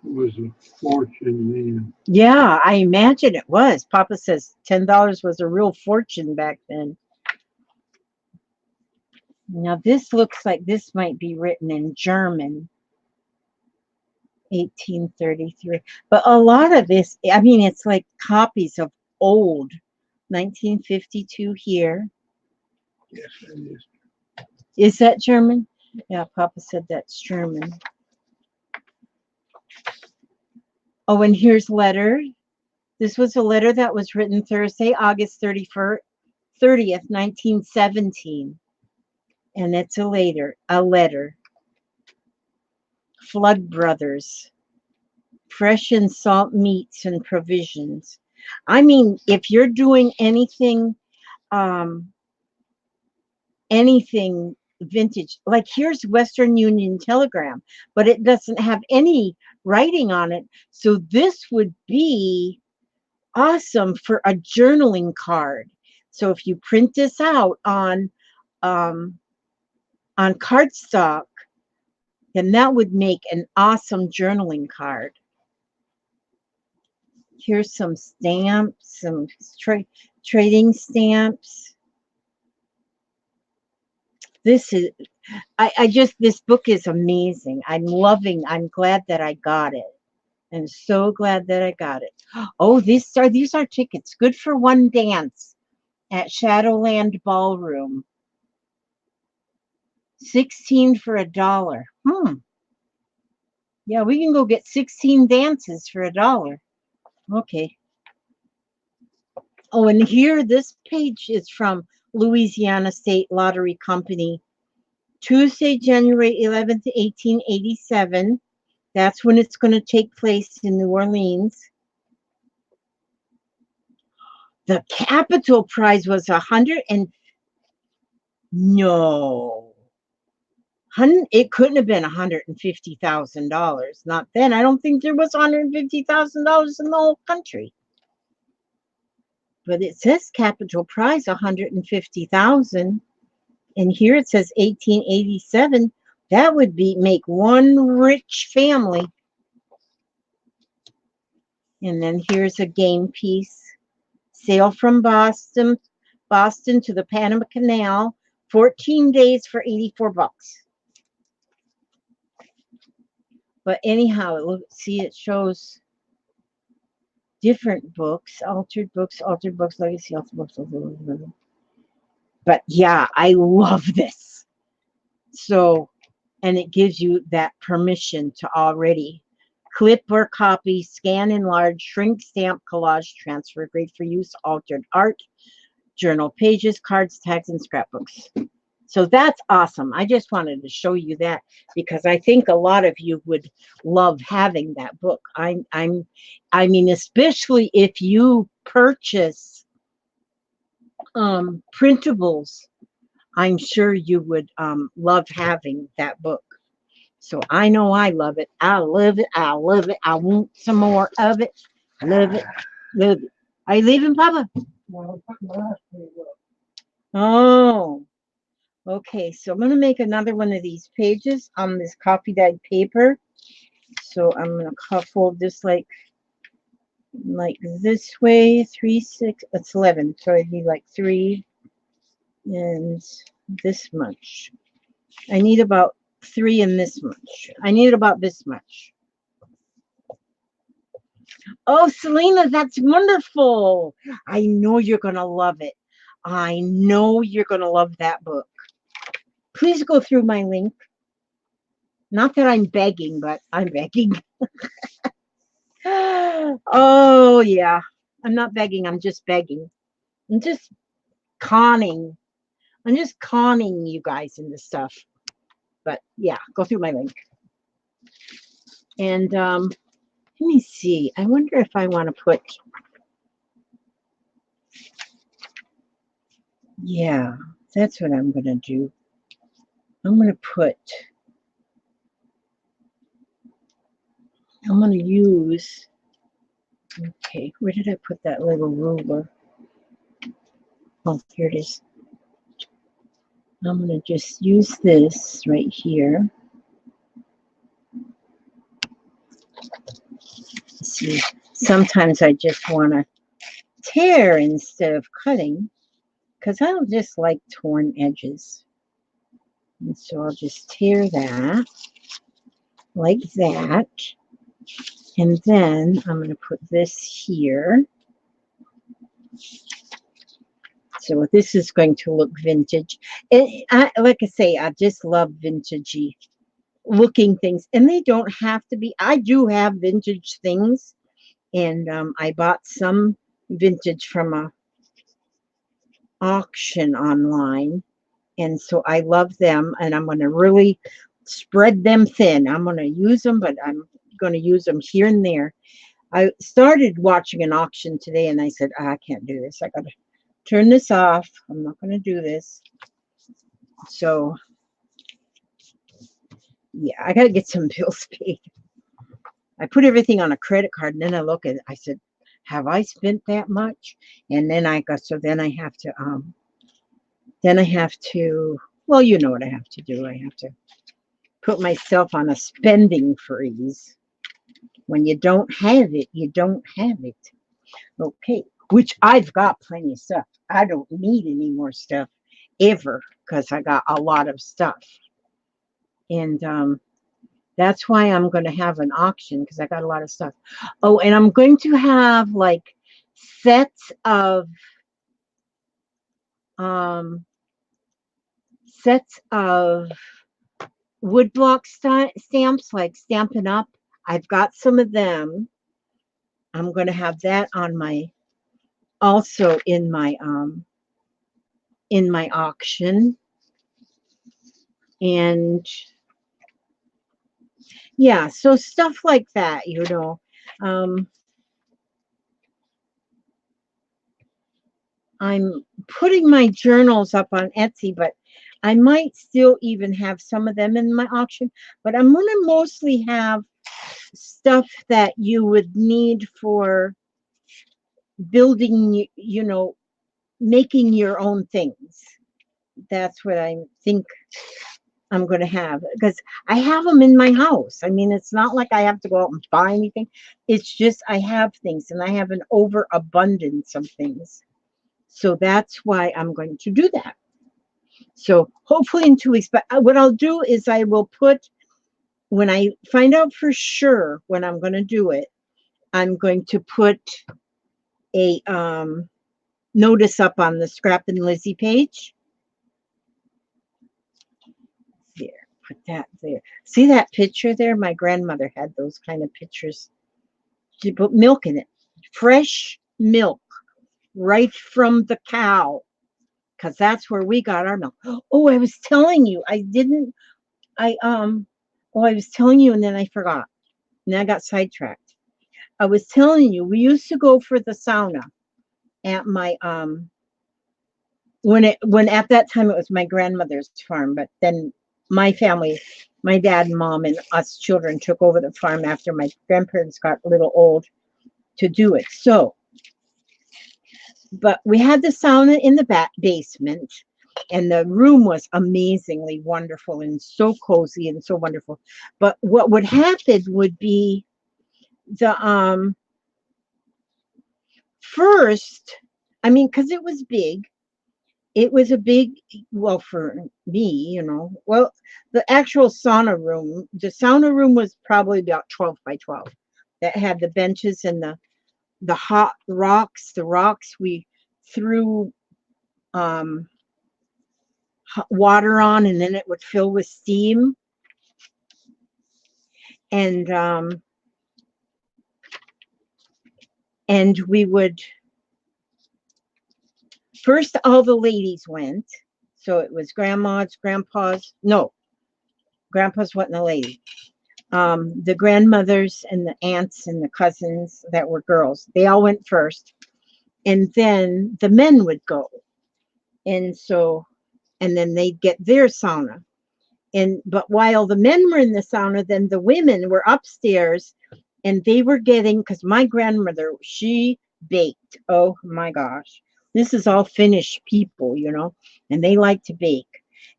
was a fortune then. Yeah, I imagine it was. Papa says $10 was a real fortune back then. Now this looks like this might be written in German. 1833. But a lot of this, I mean, it's like copies of old 1952 here. Yes, it is. Is that German? Yeah, Papa said that's German. Oh, and here's letter. This was a letter that was written Thursday, August 30th, 1917. And it's a letter. Flood Brothers. Fresh and salt meats and provisions. I mean, if you're doing anything anything vintage, like here's Western Union Telegram, but it doesn't have any writing on it. So this would be awesome for a journaling card. So if you print this out on cardstock, then that would make an awesome journaling card. Here's some stamps, some trading stamps. This is, this book is amazing. I'm glad that I got it. I'm so glad that I got it. Oh, these are tickets. Good for one dance at Shadowland Ballroom. 16 for $1. Yeah, we can go get 16 dances for $1. Okay. Oh, and here, this page is from Louisiana State Lottery Company. Tuesday, January 11th, 1887. That's when it's going to take place in New Orleans. The capital prize was it couldn't have been $150,000. Not then. I don't think there was $150,000 in the whole country. But it says capital prize $150,000, and here it says 1887. That would make one rich family. And then here's a game piece. Sail from Boston to the Panama Canal, 14 days for $84. But anyhow, it shows different books, altered books, legacy, altered books. But yeah, I love this. So, and it gives you that permission to already clip or copy, scan, enlarge, shrink, stamp, collage, transfer, great for use, altered art, journal pages, cards, tags, and scrapbooks. So that's awesome. I just wanted to show you that because I think a lot of you would love having that book. I mean, especially if you purchase printables, I'm sure you would love having that book. So I know I love it. I love it. I love it. I want some more of it. Love it. Love it. Are you leaving, Papa? Oh. Okay, so I'm going to make another one of these pages on this coffee dyed paper. So I'm going to fold this like this way, 3, 6, it's 11. So it'd be like 3 and this much. I need about 3 and this much. I need about this much. Oh, Selena, that's wonderful. I know you're going to love it. I know you're going to love that book. Please go through my link. Not that I'm begging, but I'm begging. Oh, yeah. I'm not begging. I'm just begging. I'm just conning. I'm just conning you guys into stuff. But yeah, go through my link. And let me see. I wonder if I want to put, yeah, that's what I'm going to do. I'm going to use, okay, where did I put that little ruler? Oh, here it is. I'm going to just use this right here. See, sometimes I just want to tear instead of cutting because I don't just like torn edges. And so I'll just tear that like that. And then I'm going to put this here. So this is going to look vintage. And like I say, I just love vintagey looking things. And they don't have to be. I do have vintage things. And I bought some vintage from a auction online. And so I love them. And I'm going to really spread them thin. I'm going to use them, but I'm going to use them here and there. I started watching an auction today and I said, I can't do this. I got to turn this off. I'm not going to do this. So, yeah, I got to get some bills paid. I put everything on a credit card and then I look at it. I said, have I spent that much? And then I got, so then I have to, well, you know what I have to do. I have to put myself on a spending freeze. When you don't have it, you don't have it. Okay, which I've got plenty of stuff. I don't need any more stuff ever because I got a lot of stuff. And that's why I'm going to have an auction because I got a lot of stuff. Oh, and I'm going to have like sets of woodblock stamps, like Stampin' Up. I've got some of them. I'm going to have that on my, also in my auction. And yeah, so stuff like that, you know. I'm putting my journals up on Etsy, but I might still even have some of them in my auction. But I'm going to mostly have stuff that you would need for building, you know, making your own things. That's what I think I'm going to have because I have them in my house. I mean, it's not like I have to go out and buy anything. It's just I have things and I have an overabundance of things. So that's why I'm going to do that. So hopefully in 2 weeks, but what I'll do is I will put, when I find out for sure when I'm going to do it, I'm going to put a notice up on the Scrap and Lizzie page. There, put that there. See that picture there? My grandmother had those kind of pictures. She put milk in it, fresh milk, right from the cow, because that's where we got our milk. Oh, I was telling you, I was telling you, and then I forgot, and I got sidetracked. I was telling you, we used to go for the sauna at my when at that time it was my grandmother's farm, but then my family, my dad and mom and us children took over the farm after my grandparents got a little old to do it. So, but we had the sauna in the back basement, and the room was amazingly wonderful and so cozy and so wonderful. But what would happen would be the first, I mean, because it was big. It was a big, well, for me, you know, well, the actual the sauna room was probably about 12 by 12. That had the benches and the hot rocks. The rocks we threw hot water on, and then it would fill with steam. and and we would first all the ladies went. So it was grandmas, grandpas. No, grandpas wasn't a lady. The grandmothers and the aunts and the cousins that were girls, they all went first, and then the men would go, and so and then they'd get their sauna. And but while the men were in the sauna, then the women were upstairs, and they were getting, because my grandmother, she baked. Oh my gosh, this is all Finnish people, and they like to bake.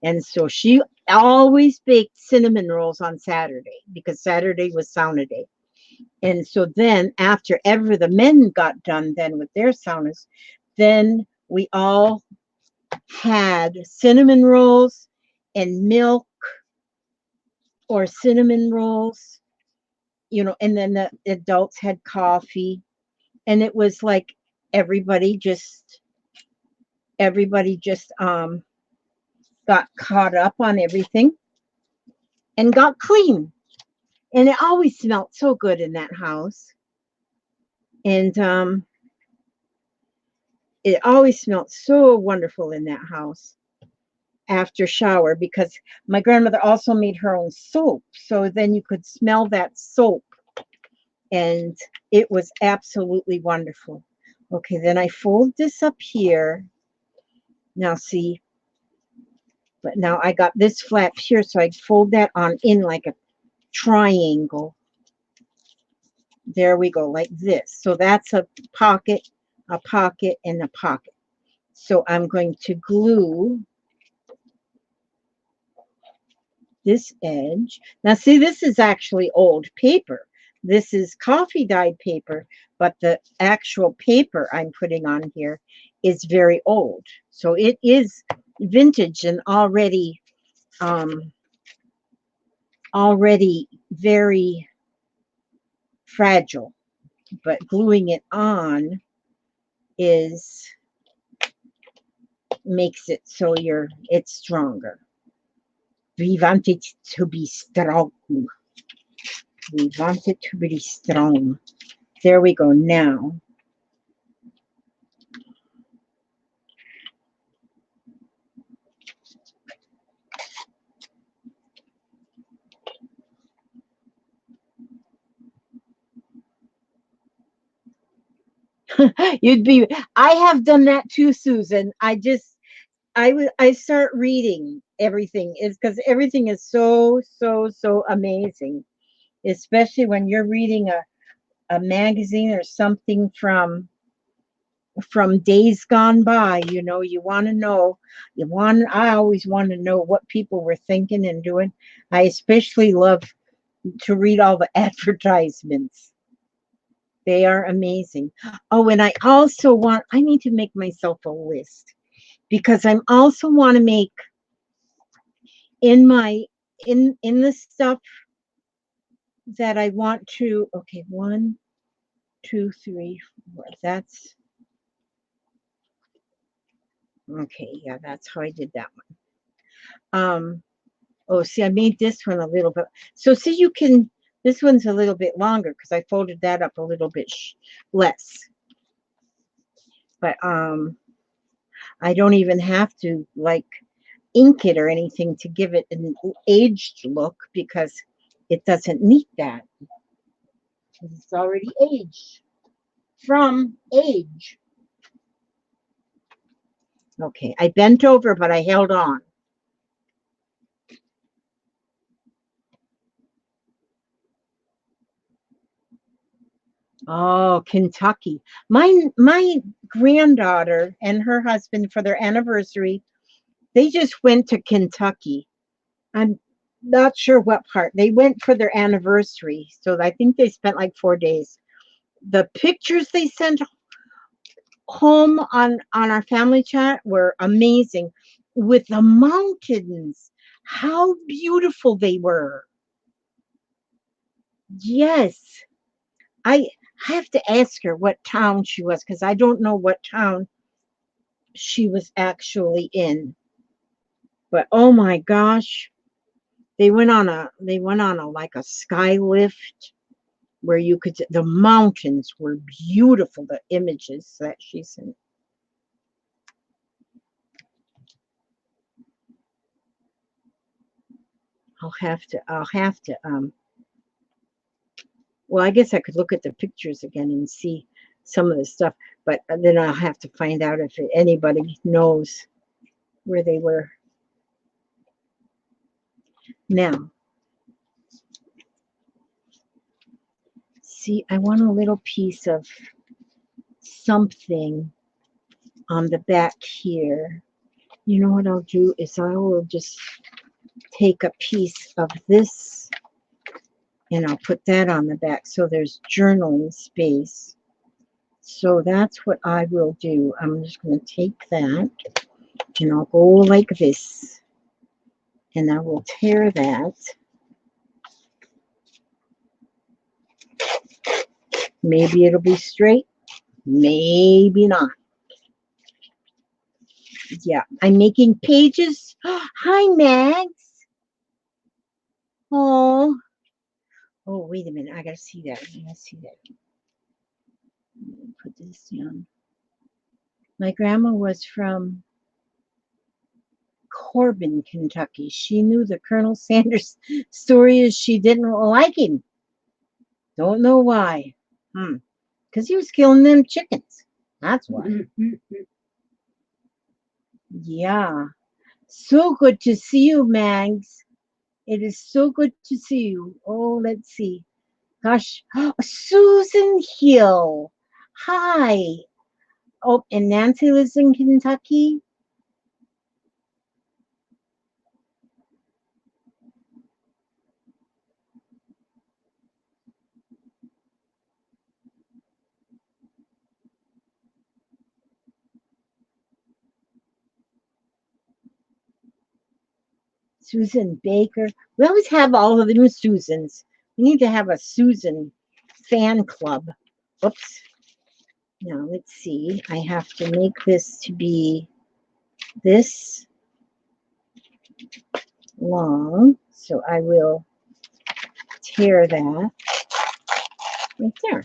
And so she always baked cinnamon rolls on Saturday, because Saturday was sauna day. And so then after ever the men got done then with their saunas, then we all had cinnamon rolls and milk, or cinnamon rolls, and then the adults had coffee, and it was like everybody just got caught up on everything and got clean. And it always smelled so good in that house. And it always smelled so wonderful in that house after shower, because my grandmother also made her own soap. So then you could smell that soap, and it was absolutely wonderful. Okay, then I fold this up here. Now see, but now I got this flap here, so I fold that on in like a triangle. There we go, like this. So that's a pocket, and a pocket. So I'm going to glue this edge. Now see, this is actually old paper. This is coffee dyed paper, but the actual paper I'm putting on here is very old. So it is vintage and already very fragile, but gluing it on is makes it so it's stronger. We want it to be strong. We want it to be strong. There we go. Now I have done that too, Susan. I start reading everything, is because everything is so amazing, especially when you're reading a magazine or something from days gone by. You want to know, I always want to know what people were thinking and doing. I especially love to read all the advertisements. They are amazing. Oh, and I need to make myself a list, because I'm also want to make in my in the stuff that I want to. Okay, 1, 2, 3, 4. That's okay. Yeah, that's how I did that one. Oh, see, I made this one a little bit. So see, this one's a little bit longer because I folded that up a little bit less. But I don't even have to like ink it or anything to give it an aged look, because it doesn't need that. It's already aged from age. Okay, I bent over, but I held on. Oh, Kentucky. My granddaughter and her husband, for their anniversary, they just went to Kentucky. I'm not sure what part. They went for their anniversary. So I think they spent like 4 days. The pictures they sent home on our family chat were amazing, with the mountains. How beautiful they were. Yes. I have to ask her what town she was, because I don't know what town she was actually in. But oh my gosh, They went on a like a sky lift where you could, the mountains were beautiful, the images that she sent. I'll have to well, I guess I could look at the pictures again and see some of the stuff, but then I'll have to find out if anybody knows where they were. Now, see, I want a little piece of something on the back here. You know what I'll do is I will just take a piece of this and I'll put that on the back so there's journaling space. So that's what I will do. I'm just going to take that and I'll go like this and I will tear that. Maybe it'll be straight, maybe not. Yeah, I'm making pages. Hi, Max. Oh, wait a minute. I gotta see that. I gotta see that. Put this down. My grandma was from Corbin, Kentucky. She knew the Colonel Sanders story is she didn't like him. Don't know why. Because he was killing them chickens. That's why. Yeah. So good to see you, Mags. It is so good to see you. Oh, let's see. Gosh. Susan Hill. Hi. Oh, and Nancy lives in Kentucky. Susan Baker. We always have all of them Susans. We need to have a Susan fan club. Oops. Now let's see. I have to make this to be this long. So I will tear that right there.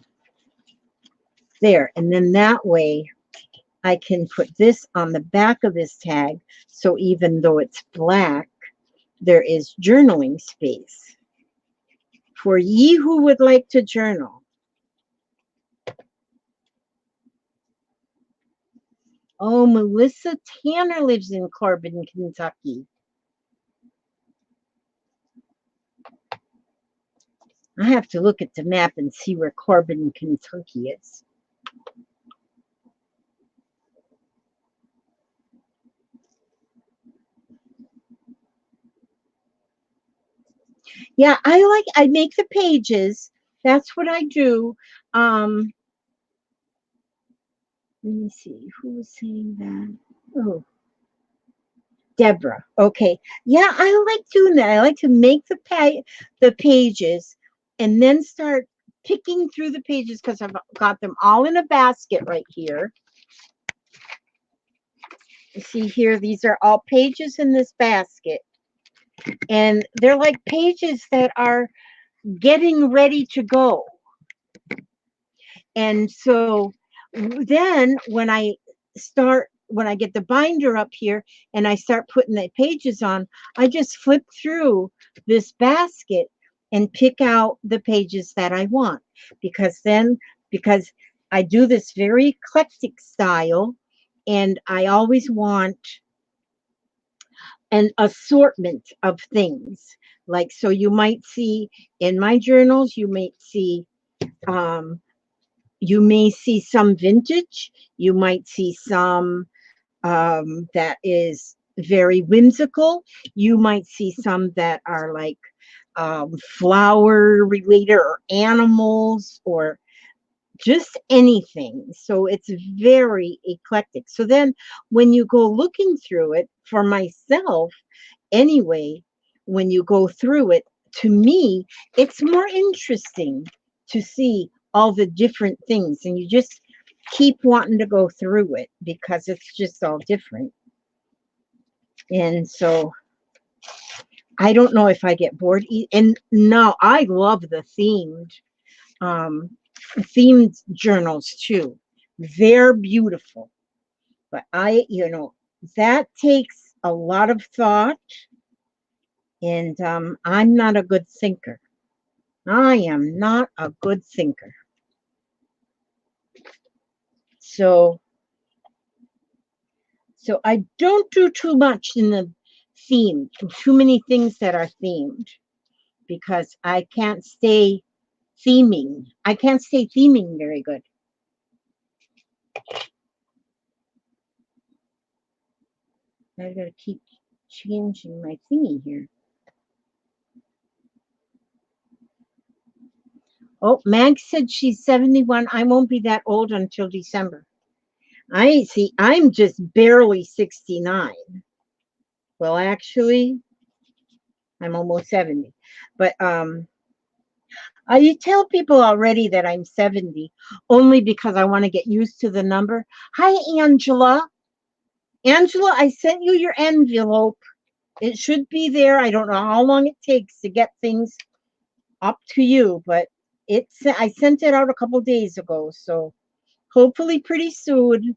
There. And then that way I can put this on the back of this tag. So even though it's black, there is journaling space. For ye who would like to journal. Oh, Melissa Tanner lives in Corbin, Kentucky. I have to look at the map and see where Corbin, Kentucky is. Yeah, I make the pages. That's what I do. Let me see, who was saying that? Oh, Deborah. Okay. Yeah, I like doing that. I like to make the pages and then start picking through the pages because I've got them all in a basket right here. You see here, these are all pages in this basket. And they're like pages that are getting ready to go. And so then when I get the binder up here and I start putting the pages on, I just flip through this basket and pick out the pages that I want. Because I do this very eclectic style and I always want an assortment of things. Like, so you might see in my journals, you may see some vintage, you might see some that is very whimsical, you might see some that are like flower related or animals or just anything. So it's very eclectic. So then when you go looking through it, for myself anyway, when you go through it, to me, it's more interesting to see all the different things. And you just keep wanting to go through it because it's just all different. And so I don't know if I get bored. And no, I love the themed journals too. They're beautiful. But that takes a lot of thought, and I'm not a good thinker. I am not a good thinker. So I don't do too much in the theme, too many things that are themed, because I can't stay theming. I can't stay theming very good. I gotta keep changing my thingy here. Oh, Mag said she's 71. I won't be that old until December. I see. I'm just barely 69. Well, actually, I'm almost 70. But I tell people already that I'm 70 only because I want to get used to the number. Hi, Angela. Angela, I sent you your envelope. It should be there. I don't know how long it takes to get things up to you, but I sent it out a couple days ago, so hopefully pretty soon.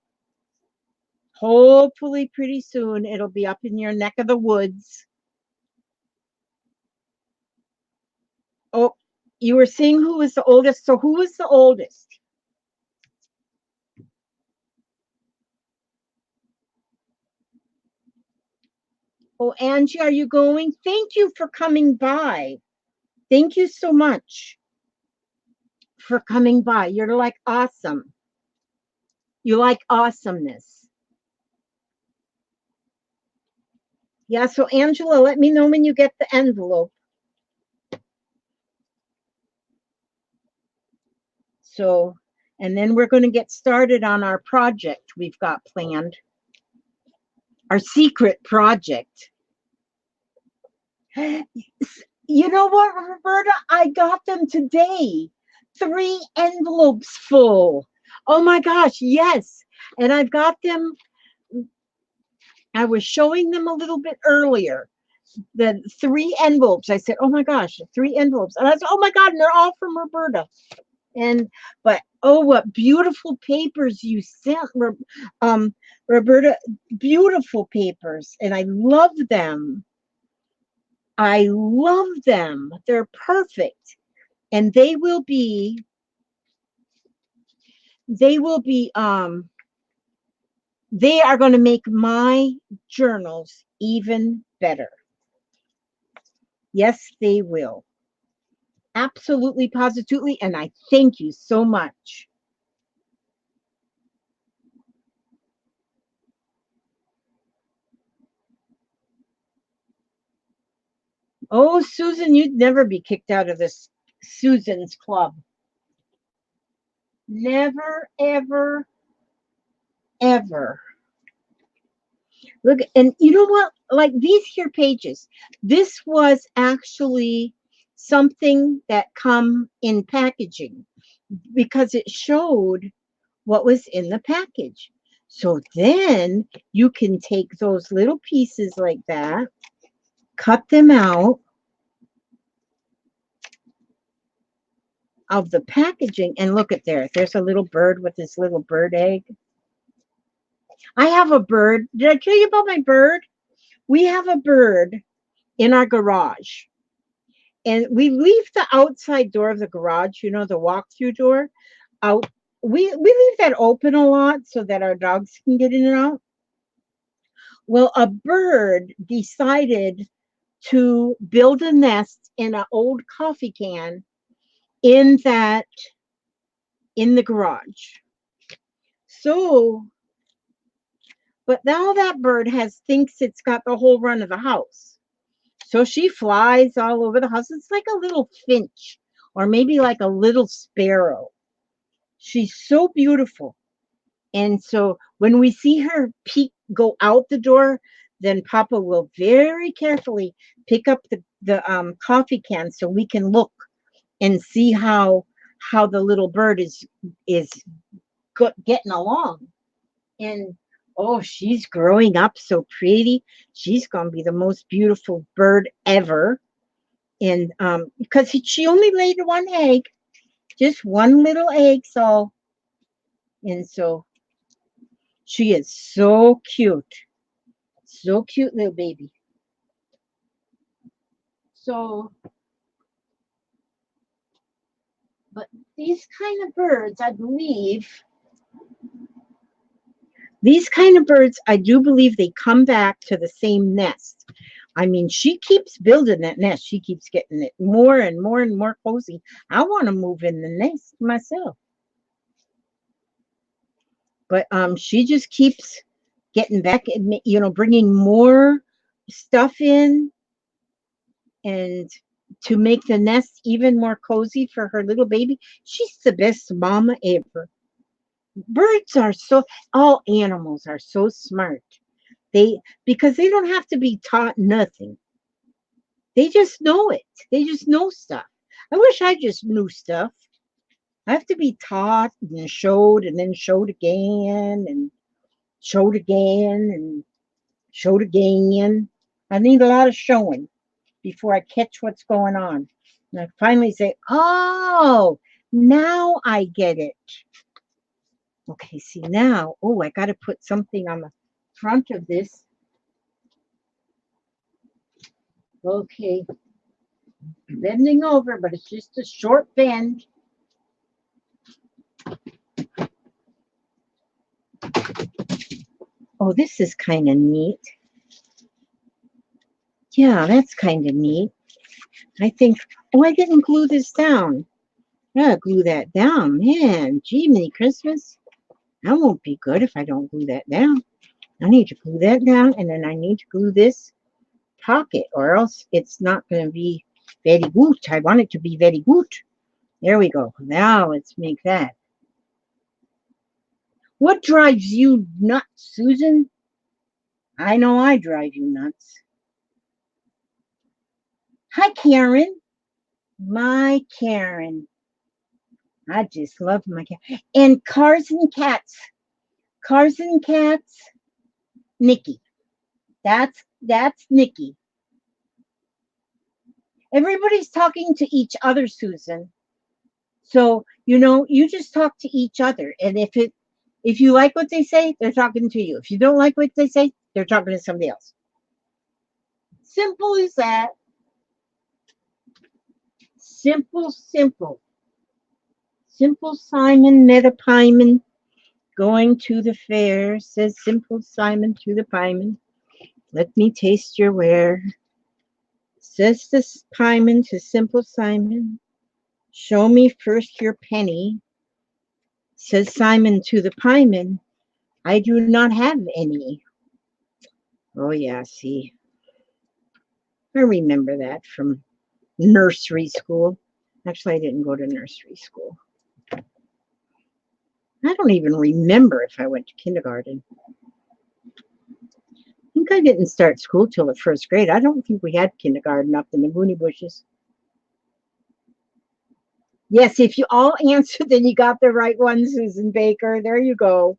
Hopefully pretty soon it'll be up in your neck of the woods. Oh, you were saying who was the oldest. So who was the oldest? Oh, Angie, are you going? Thank you for coming by. Thank you so much for coming by. You're like awesome. You like awesomeness. Yeah, so Angela, let me know when you get the envelope. So, and then we're going to get started on our project we've got planned. Our secret project. You know what, Roberta? I got them today. 3 envelopes full. Oh my gosh, yes. And I've got them. I was showing them a little bit earlier. The 3 envelopes. I said, oh my gosh, 3 envelopes. And I said, oh my God, and they're all from Roberta. But oh, what beautiful papers you sent, Roberta. Beautiful papers. And I love them. I love them. They're perfect. And they will be they are going to make my journals even better. Yes, they will. Absolutely, positively. And I thank you so much. Oh, Susan, you'd never be kicked out of this Susan's club. Never, ever, ever. Look, and you know what? Like these here pages, this was actually something that come in packaging because it showed what was in the package. So then you can take those little pieces like that, cut them out of the packaging, and look at there. There's a little bird with this little bird egg. I have a bird. Did I tell you about my bird? We have a bird in our garage. And we leave the outside door of the garage, the walk-through door, out. We leave that open a lot so that our dogs can get in and out. Well, a bird decided to build a nest in an old coffee can in the garage. So, but now that bird thinks it's got the whole run of the house. So she flies all over the house. It's like a little finch or maybe like a little sparrow. She's so beautiful. And so when we see her go out the door, then Papa will very carefully pick up the coffee can so we can look and see how the little bird is getting along. And Oh, she's growing up so pretty. She's going to be the most beautiful bird ever. And because she only laid one egg, just one little egg. So she is so cute. So cute little baby. So, but these kind of birds, I believe, I do believe they come back to the same nest. I mean, she keeps building that nest. She keeps getting it more and more and more cozy. I want to move in the nest myself. But she just keeps getting back and, bringing more stuff in and to make the nest even more cozy for her little baby. She's the best mama ever. Birds are all animals are so smart. Because they don't have to be taught nothing. They just know it. They just know stuff. I wish I just knew stuff. I have to be taught and showed and then showed again and showed again and showed again. I need a lot of showing before I catch what's going on. And I finally say, oh, now I get it. Okay, see now, oh, I got to put something on the front of this. Okay, bending over, but it's just a short bend. Oh, this is kind of neat. Yeah, that's kind of neat. I think, oh, I didn't glue this down. I gotta glue that down. Man, gee, many Christmas. That won't be good if I don't glue that down. I need to glue that down, and then I need to glue this pocket, or else it's not going to be very good. I want it to be very good. There we go. Now let's make that. What drives you nuts, Susan? I know I drive you nuts. Hi, Karen. My Karen. I just love my cat. And Cars and Cats. Cars and Cats. Nikki. That's Nikki. Everybody's talking to each other, Susan. So, you just talk to each other. And if you like what they say, they're talking to you. If you don't like what they say, they're talking to somebody else. Simple as that. Simple, simple. Simple Simon met a pieman going to the fair. Says Simple Simon to the pieman, let me taste your ware. Says the pieman to Simple Simon, show me first your penny. Says Simon to the pieman, I do not have any. Oh, yeah, see. I remember that from nursery school. Actually, I didn't go to nursery school. I don't even remember if I went to kindergarten. I think I didn't start school till the first grade. I don't think we had kindergarten up in the Booney Bushes. Yes, if you all answered, then you got the right one, Susan Baker. There you go.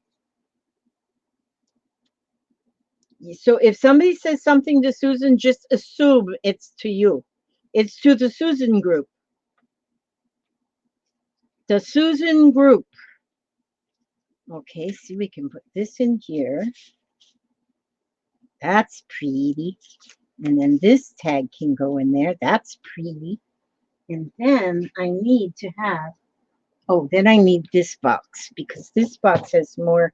So if somebody says something to Susan, just assume it's to you. It's to the Susan group. The Susan group. Okay, see, we can put this in here. That's pretty. And then this tag can go in there. That's pretty. And then I need to have, then I need this box because this box has more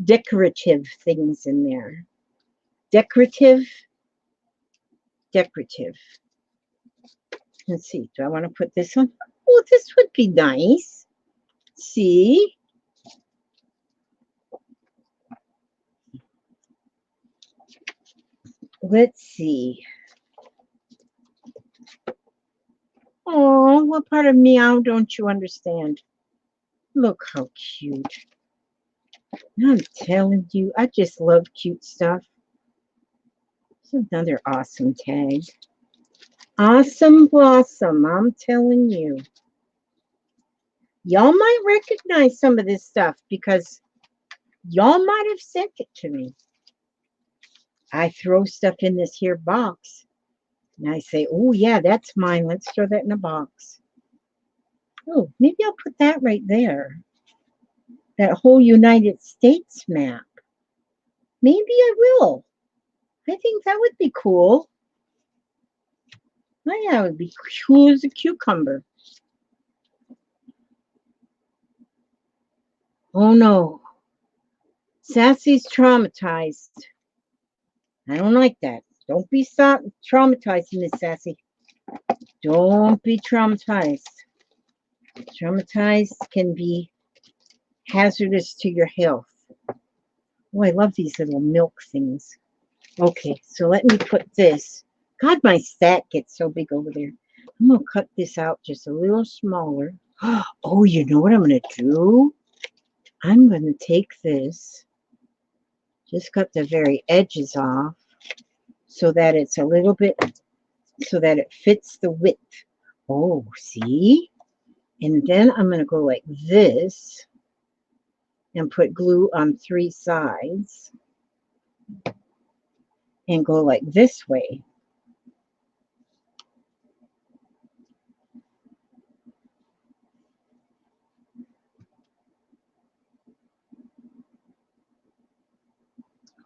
decorative things in there. Decorative. Let's see, do I want to put this on? Oh, this would be nice. See? Let's see. Oh, what part of meow don't you understand? Look how cute. I'm telling you, I just love cute stuff. It's another awesome tag. Awesome blossom, I'm telling you. Y'all might recognize some of this stuff because Y'all might have sent it to me. I throw stuff in this here box. And I say, oh, yeah, that's mine. Let's throw that in a box. Oh, maybe I'll put that right there. That whole United States map. Maybe I will. I think that would be cool. Oh, yeah, it would be cool as a cucumber. Oh, no. Sassy's traumatized. I don't like that. Don't be traumatized, Miss Sassy. Don't be traumatized. Traumatized can be hazardous to your health. Oh, I love these little milk things. Okay, so let me put this. God, my stack gets so big over there. I'm going to cut this out just a little smaller. Oh, you know what I'm going to do? I'm going to take this, just cut the very edges off so that it's a little bit, so that it fits the width. Oh, see? And then I'm going to go like this and put glue on 3 sides and go like this way.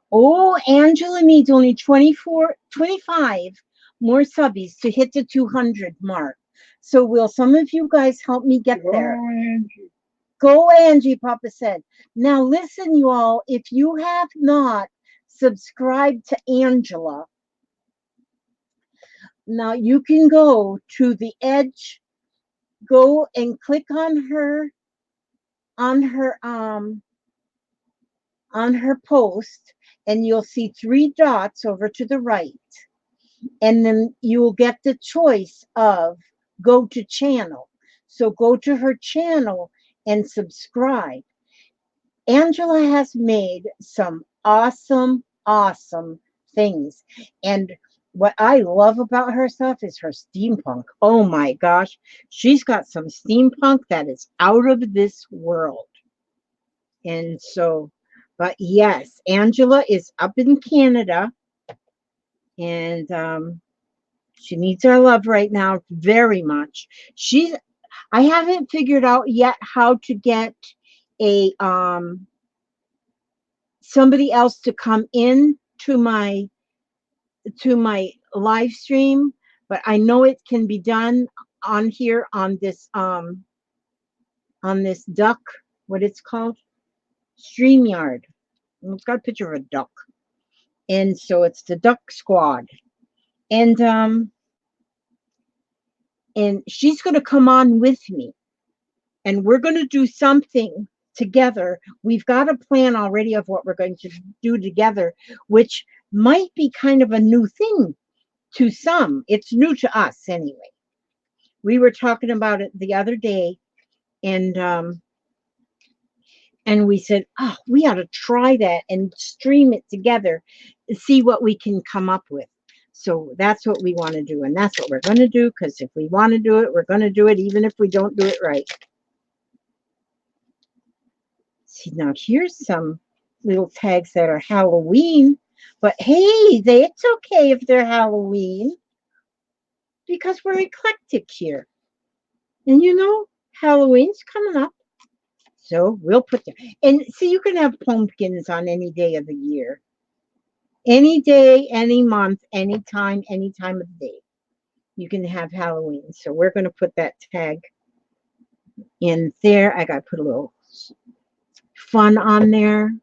Oh, Angela needs only 25 more subbies to hit the 200 mark. So will some of you guys help me get there? Angie. Go, Angie, Papa said. Now listen, you all, if you have not subscribed to Angela, now you can go to the edge, go and click on her post, and you'll see 3 dots over to the right. And then you will get the choice of go to channel. So go to her channel and subscribe. Angela has made some awesome, awesome things. And what I love about her stuff is her steampunk. Oh my gosh. She's got some steampunk that is out of this world. And so, but yes, Angela is up in Canada. And she needs our love right now very much. I haven't figured out yet how to get a somebody else to come in to my live stream, but I know it can be done on here on this duck, what it's called, StreamYard. It's got a picture of a duck. And so it's the Duck Squad. And she's going to come on with me, and we're going to do something together. We've got a plan already of what we're going to do together, which might be kind of a new thing to some. It's new to us anyway. We were talking about it the other day, and we said, oh, we ought to try that and stream it together and see what we can come up with. So that's what we want to do, and that's what we're going to do, because if we want to do it, we're going to do it even if we don't do it right. See, now here's some little tags that are Halloween, but hey, it's okay if they're Halloween, because we're eclectic here. And you know, Halloween's coming up. So we'll put them. And see, you can have pumpkins on any day of the year. Any day, any month, any time of the day. You can have Halloween. So we're going to put that tag in there. I got to put a little fun on there.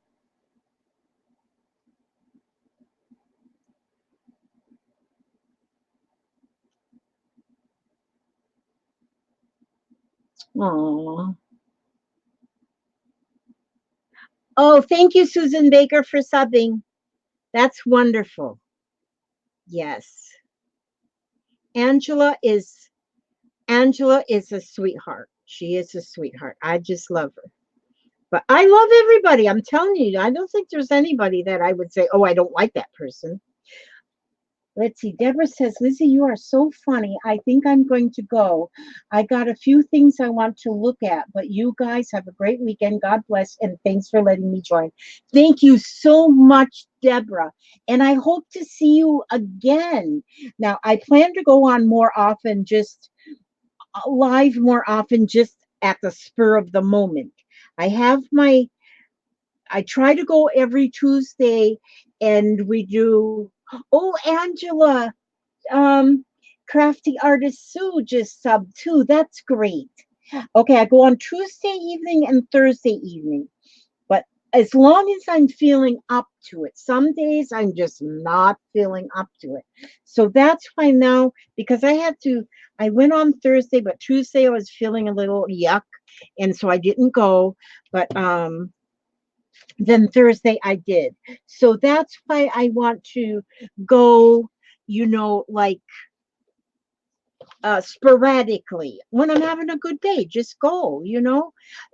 Aww. Oh, thank you, Susan Baker, for subbing. That's wonderful. Yes. Angela is a sweetheart. She is a sweetheart. I just love her. But I love everybody. I'm telling you, I don't think there's anybody that I would say, oh, I don't like that person. Let's see. Deborah says, Lizzie, you are so funny. I think I'm going to go. I got a few things I want to look at, but you guys have a great weekend. God bless, and thanks for letting me join. Thank you so much, Deborah. And I hope to see you again. Now, I plan to go on more often, just live more often, just at the spur of the moment. I have my, I try to go every Tuesday, and we do, oh, Angela, um, Crafty Artist Sue just subbed too. That's great. Okay, I go on Tuesday evening and Thursday evening, but as long as I'm feeling up to it. Some days I'm just not feeling up to it. So that's why now, because I went on Thursday, but Tuesday I was feeling a little yuck, and so I didn't go. But then Thursday I did. So that's why I want to go, like sporadically when I'm having a good day. Just go.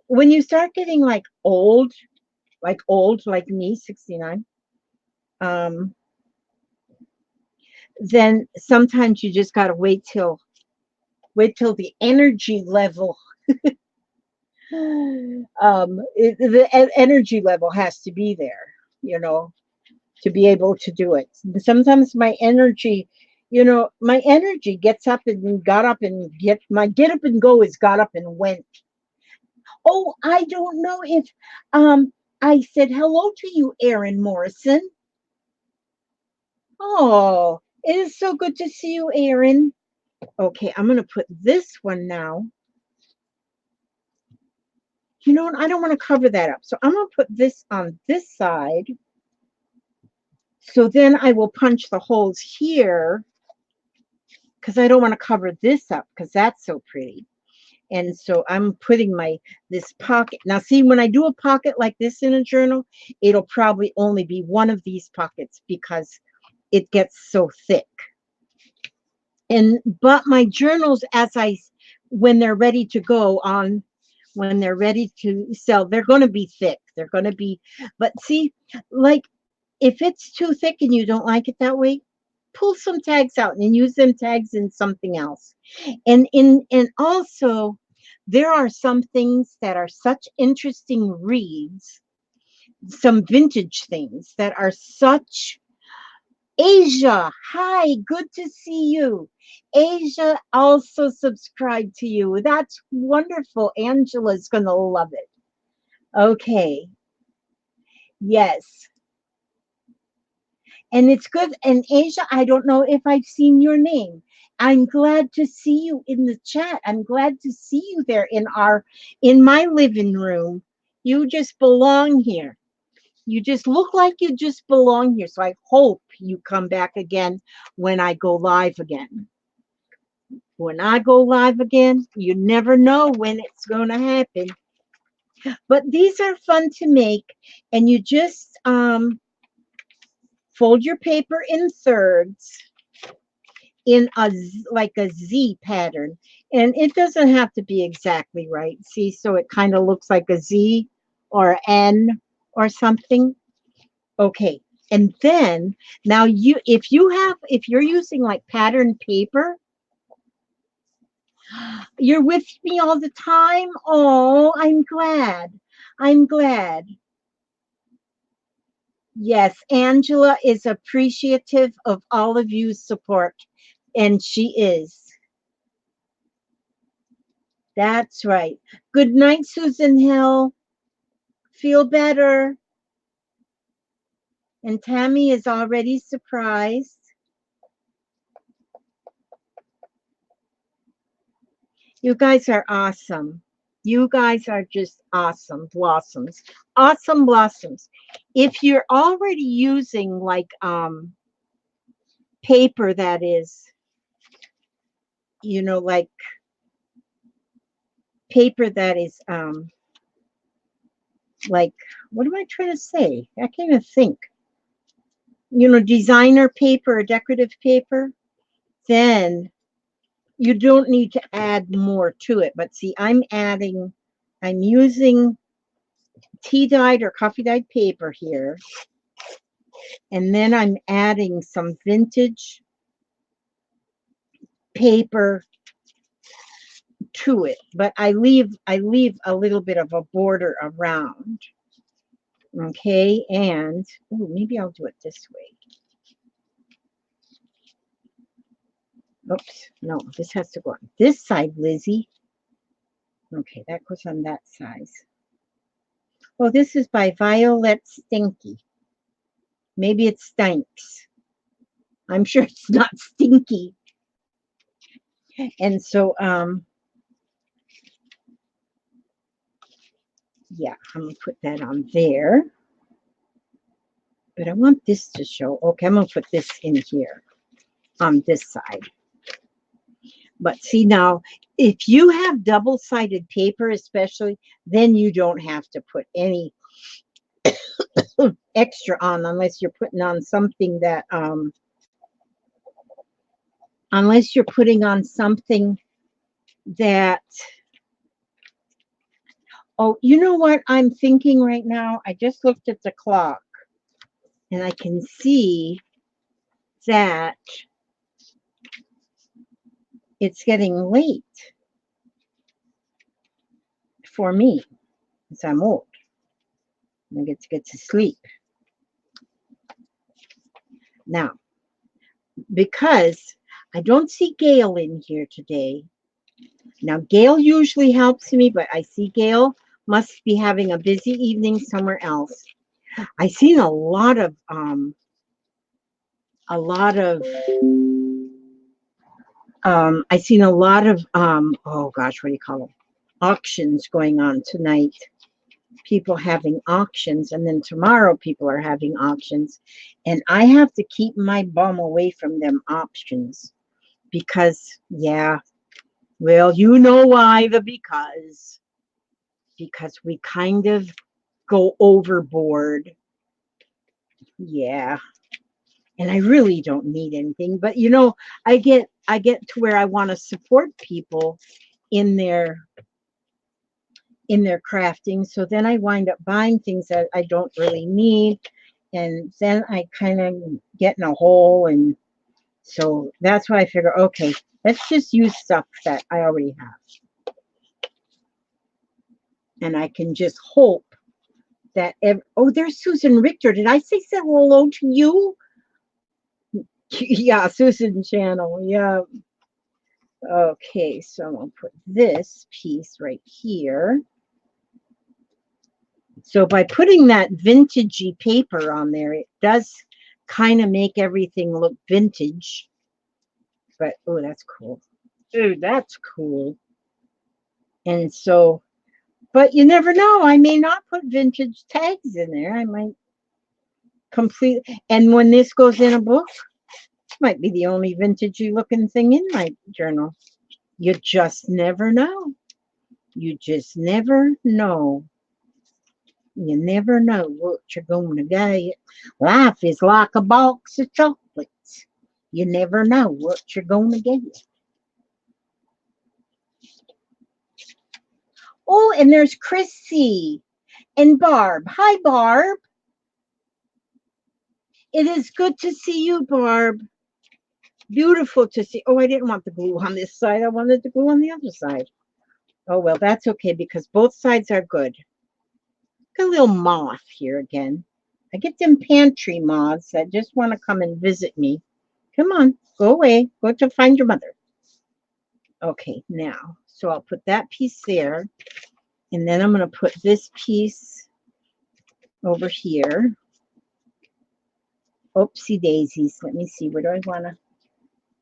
When you start getting old like me, 69, um, then sometimes you just gotta wait till the energy level the energy level has to be there, you know, to be able to do it. Sometimes my energy gets up and got up and get up and go is got up and went. Oh, I don't know if I said hello to you, Aaron Morrison. Oh, it is so good to see you, Aaron. Okay, I'm gonna put this one now. You know what? I don't want to cover that up. So I'm gonna put this on this side. So then I will punch the holes here because I don't want to cover this up because that's so pretty. And so I'm putting this pocket. Now see, when I do a pocket like this in a journal, it'll probably only be one of these pockets because it gets so thick. But my journals, when they're ready to go on, when they're ready to sell, they're going to be thick. They're going to be, but see, like if it's too thick and you don't like it that way, pull some tags out and use them tags in something else. And also, there are some things that are such interesting reads, some vintage things that are such. Asia, hi, good to see you. Asia also subscribed to you. That's wonderful. Angela's going to love it. Okay. Yes. And it's good. And Asia, I don't know if I've seen your name. I'm glad to see you in the chat. I'm glad to see you there in my living room. You just belong here. You just look like you just belong here. So I hope you come back again when I go live again. When I go live again, you never know when it's going to happen. But these are fun to make. And you just fold your paper in thirds in like a Z pattern. And it doesn't have to be exactly right. See, so it kind of looks like a Z or N or something. Okay. And then now if you're using like pattern paper, you're with me all the time. Oh, I'm glad. I'm glad. Yes, Angela is appreciative of all of you's support, and she is. That's right. Good night, Susan Hill. Feel better. And Tammy is already surprised. You guys are awesome. You guys are just awesome blossoms. Awesome blossoms. If you're already using like paper that is, like paper that is like, what am I trying to say? I can't even think. Designer paper or decorative paper, then you don't need to add more to it. But see, I'm using tea dyed or coffee dyed paper here. And then I'm adding some vintage paper to it, but I leave a little bit of a border around. Okay, and ooh, maybe I'll do it this way. Oops, no, this has to go on this side, Lizzie. Okay, that goes on that side. Oh, this is by Violet Stinky. Maybe it stinks. I'm sure it's not stinky. And so, yeah, I'm gonna put that on there. But I want this to show. Okay, I'm gonna put this in here on this side. But see now, if you have double-sided paper, especially, then you don't have to put any extra on unless you're putting on something that, unless you're putting on something that, oh, you know what I'm thinking right now? I just looked at the clock and I can see that it's getting late for me because I'm old. I get to sleep. Now, because I don't see Gail in here today. Now, Gail usually helps me, but I see Gail must be having a busy evening somewhere else. I seen a lot of oh gosh, what do you call them? Auctions going on tonight. People having auctions, and then tomorrow people are having auctions, and I have to keep my bum away from them auctions because, yeah, well, you know why, because we kind of go overboard. Yeah, and I really don't need anything, but you know, I get to where I want to support people in their crafting, so then I wind up buying things that I don't really need, and then I kind of get in a hole, and so that's why I figure, okay, let's just use stuff that I already have, and I can just hope that oh, there's Susan Richter. Did I say hello to you? Yeah, Susan Channel. Yeah. Okay, so I'm gonna put this piece right here. So by putting that vintagey paper on there, it does kind of make everything look vintage. But oh, that's cool. Oh, that's cool. And so, but you never know. I may not put vintage tags in there. I might complete. And when this goes in a book, it might be the only vintagey looking thing in my journal. You just never know. You just never know. You never know what you're going to get. Life is like a box of chocolates. You never know what you're going to get. Oh, and there's Chrissy and Barb. Hi, Barb. It is good to see you, Barb. Beautiful to see. Oh, I didn't want the glue on this side. I wanted the glue on the other side. Oh, well, that's okay because both sides are good. Got a little moth here again. I get them pantry moths that just want to come and visit me. Come on, go away. Go to find your mother. Okay, now, so I'll put that piece there. And then I'm going to put this piece over here. Oopsie daisies. Let me see. Where do I want to?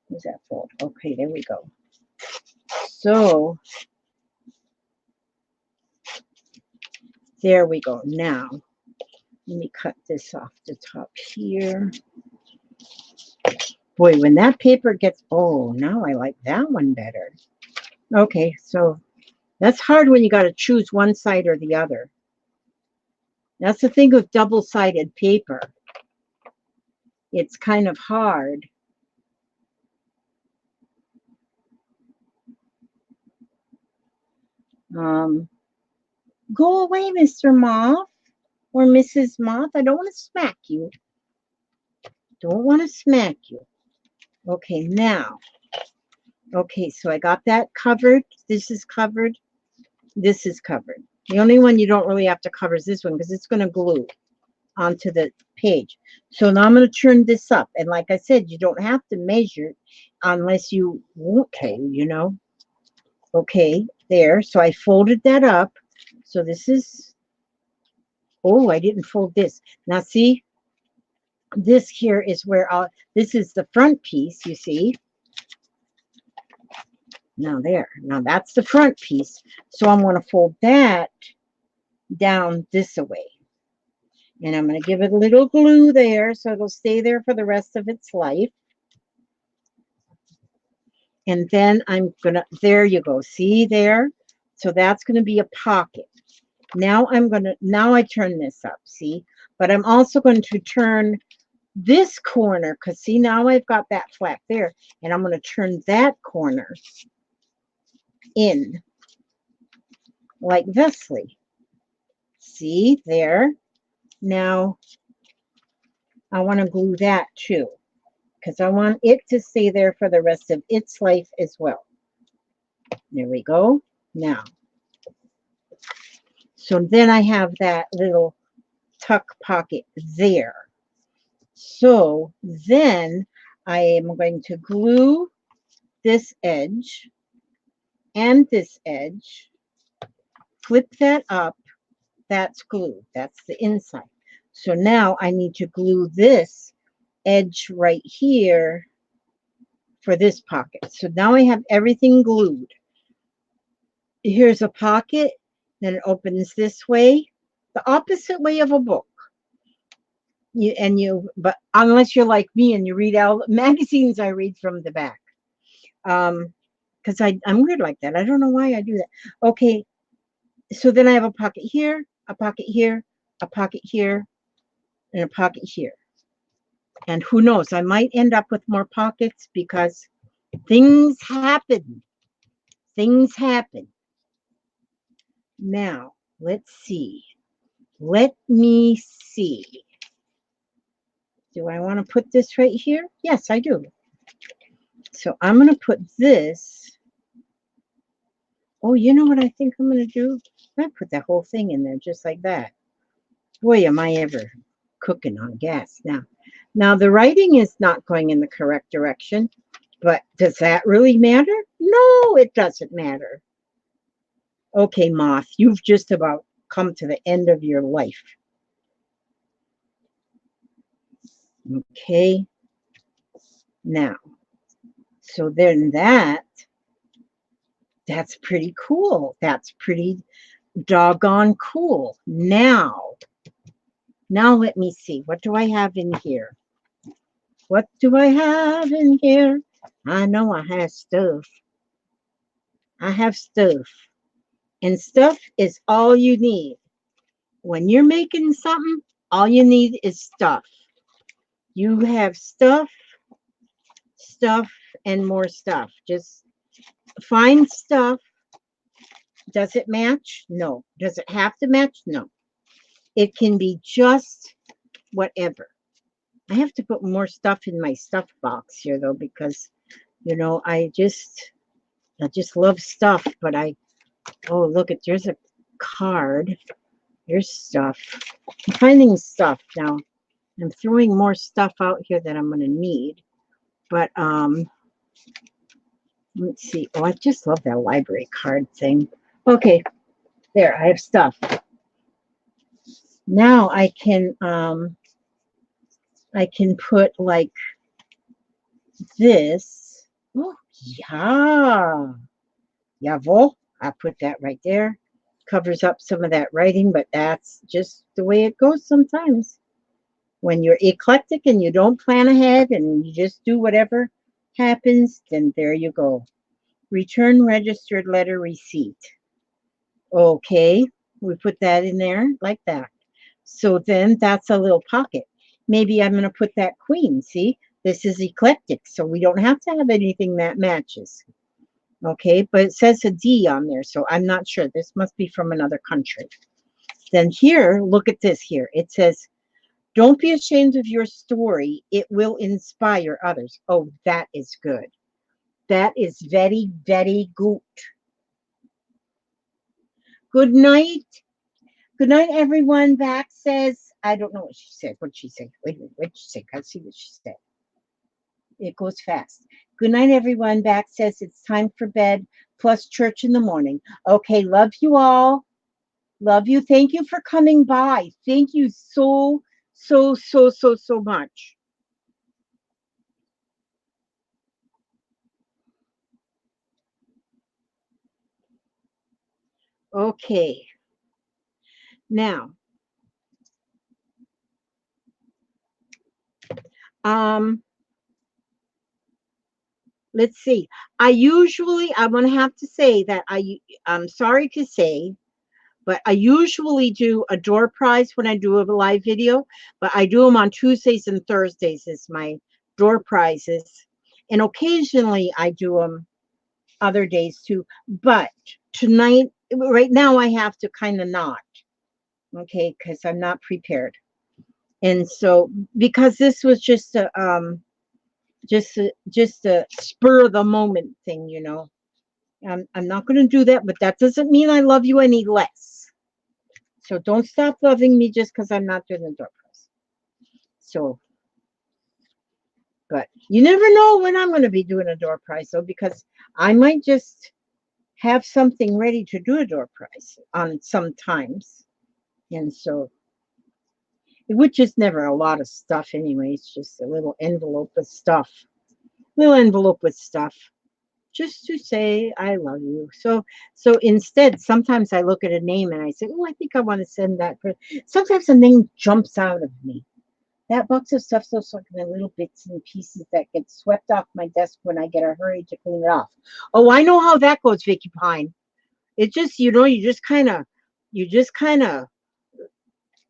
Where's that fold? Okay, there we go. So, there we go. Now, let me cut this off the top here. Boy, when that paper gets, oh, now I like that one better. Okay, so that's hard when you got to choose one side or the other. That's the thing with double-sided paper. It's kind of hard. Go away, Mr. Moth or Mrs. Moth. I don't want to smack you. Don't want to smack you. Okay, now Okay, so I got that covered. This is covered. This is covered. The only one you don't really have to cover is this one because it's going to glue onto the page. So now I'm going to turn this up. And like I said, you don't have to measure unless you want to, you know. Okay, there. So I folded that up. So this is, oh, I didn't fold this. Now see, this here is where this is the front piece, you see. Now there. Now that's the front piece. So I'm going to fold that down this way. And I'm going to give it a little glue there so it'll stay there for the rest of its life. And then I'm going to, there you go. See there? So that's going to be a pocket. Now now I turn this up, see? But I'm also going to turn this corner because see, now I've got that flap there. And I'm going to turn that corner in like thusly. See there? Now I want to glue that too because I want it to stay there for the rest of its life as well. There we go. Now, so then I have that little tuck pocket there. So then I am going to glue this edge and this edge, flip that up. That's glue. That's the inside. So now I need to glue this edge right here for this pocket. So now I have everything glued. Here's a pocket, then it opens this way, the opposite way of a book. But unless you're like me and you read out magazines, I read from the back. Because I'm weird like that. I don't know why I do that. Okay, so then I have a pocket here, a pocket here, a pocket here, and a pocket here. And who knows, I might end up with more pockets because things happen. Things happen. Now, let's see. Let me see. Do I want to put this right here? Yes, I do. So I'm going to put this. Oh, you know what I think I'm going to do? I put that whole thing in there just like that. Boy, am I ever cooking on gas now. Now, the writing is not going in the correct direction, but does that really matter? No, it doesn't matter. Okay, moth, you've just about come to the end of your life. Okay. Now, so then that's pretty cool. That's pretty doggone cool. Now let me see. What do I have in here? What do I have in here? I know I have stuff. I have stuff. And stuff is all you need. When you're making something, all you need is stuff. You have stuff, and more stuff. Just find stuff. Does it match? No. Does it have to match? No. It can be just whatever. I have to put more stuff in my stuff box here though, because you know, I just love stuff, but oh, look at, there's a card. There's stuff. I'm finding stuff now. I'm throwing more stuff out here that I'm going to need. But let's see. Oh, I just love that library card thing. Okay, there, I have stuff. Now I can put like this. Oh, yeah. Jawohl. I put that right there. Covers up some of that writing, but that's just the way it goes sometimes. When you're eclectic and you don't plan ahead and you just do whatever happens, then there you go. Return registered letter receipt. Okay, we put that in there like that. So then that's a little pocket. Maybe I'm going to put that queen. See, this is eclectic, so we don't have to have anything that matches. Okay, but it says a D on there, so I'm not sure. This must be from another country. Then here, look at this here. It says, don't be ashamed of your story. It will inspire others. Oh, that is good. That is very, very good. Good night. Good night, everyone. Back says, I don't know what she said. What did she say? Wait a minute. What did she say? Can't see what she said. It goes fast. Good night, everyone. Back says it's time for bed plus church in the morning. Okay, love you all. Love you. Thank you for coming by. Thank you so much. Okay. Now, let's see. I'm going to have to say that I'm sorry to say, but I usually do a door prize when I do a live video, but I do them on Tuesdays and Thursdays as my door prizes. And occasionally I do them other days too. But tonight, right now, I have to kind of not, okay, because I'm not prepared. And so, because this was just a spur of the moment thing, you know. I'm not going to do that, but that doesn't mean I love you any less. So don't stop loving me just because I'm not doing the door prize. So, but you never know when I'm going to be doing a door prize, though, because I might just have something ready to do a door prize on sometimes. And so, which is never a lot of stuff anyway. It's just a little envelope with stuff. Little envelope with stuff. Just to say I love you. So instead, sometimes I look at a name and I say, oh, I think I want to send that. Sometimes a name jumps out of me. That box of stuff looks like my little bits and pieces that get swept off my desk when I get a hurry to clean it off. Oh, I know how that goes, Vicky Pine. It just, you know, you just kind of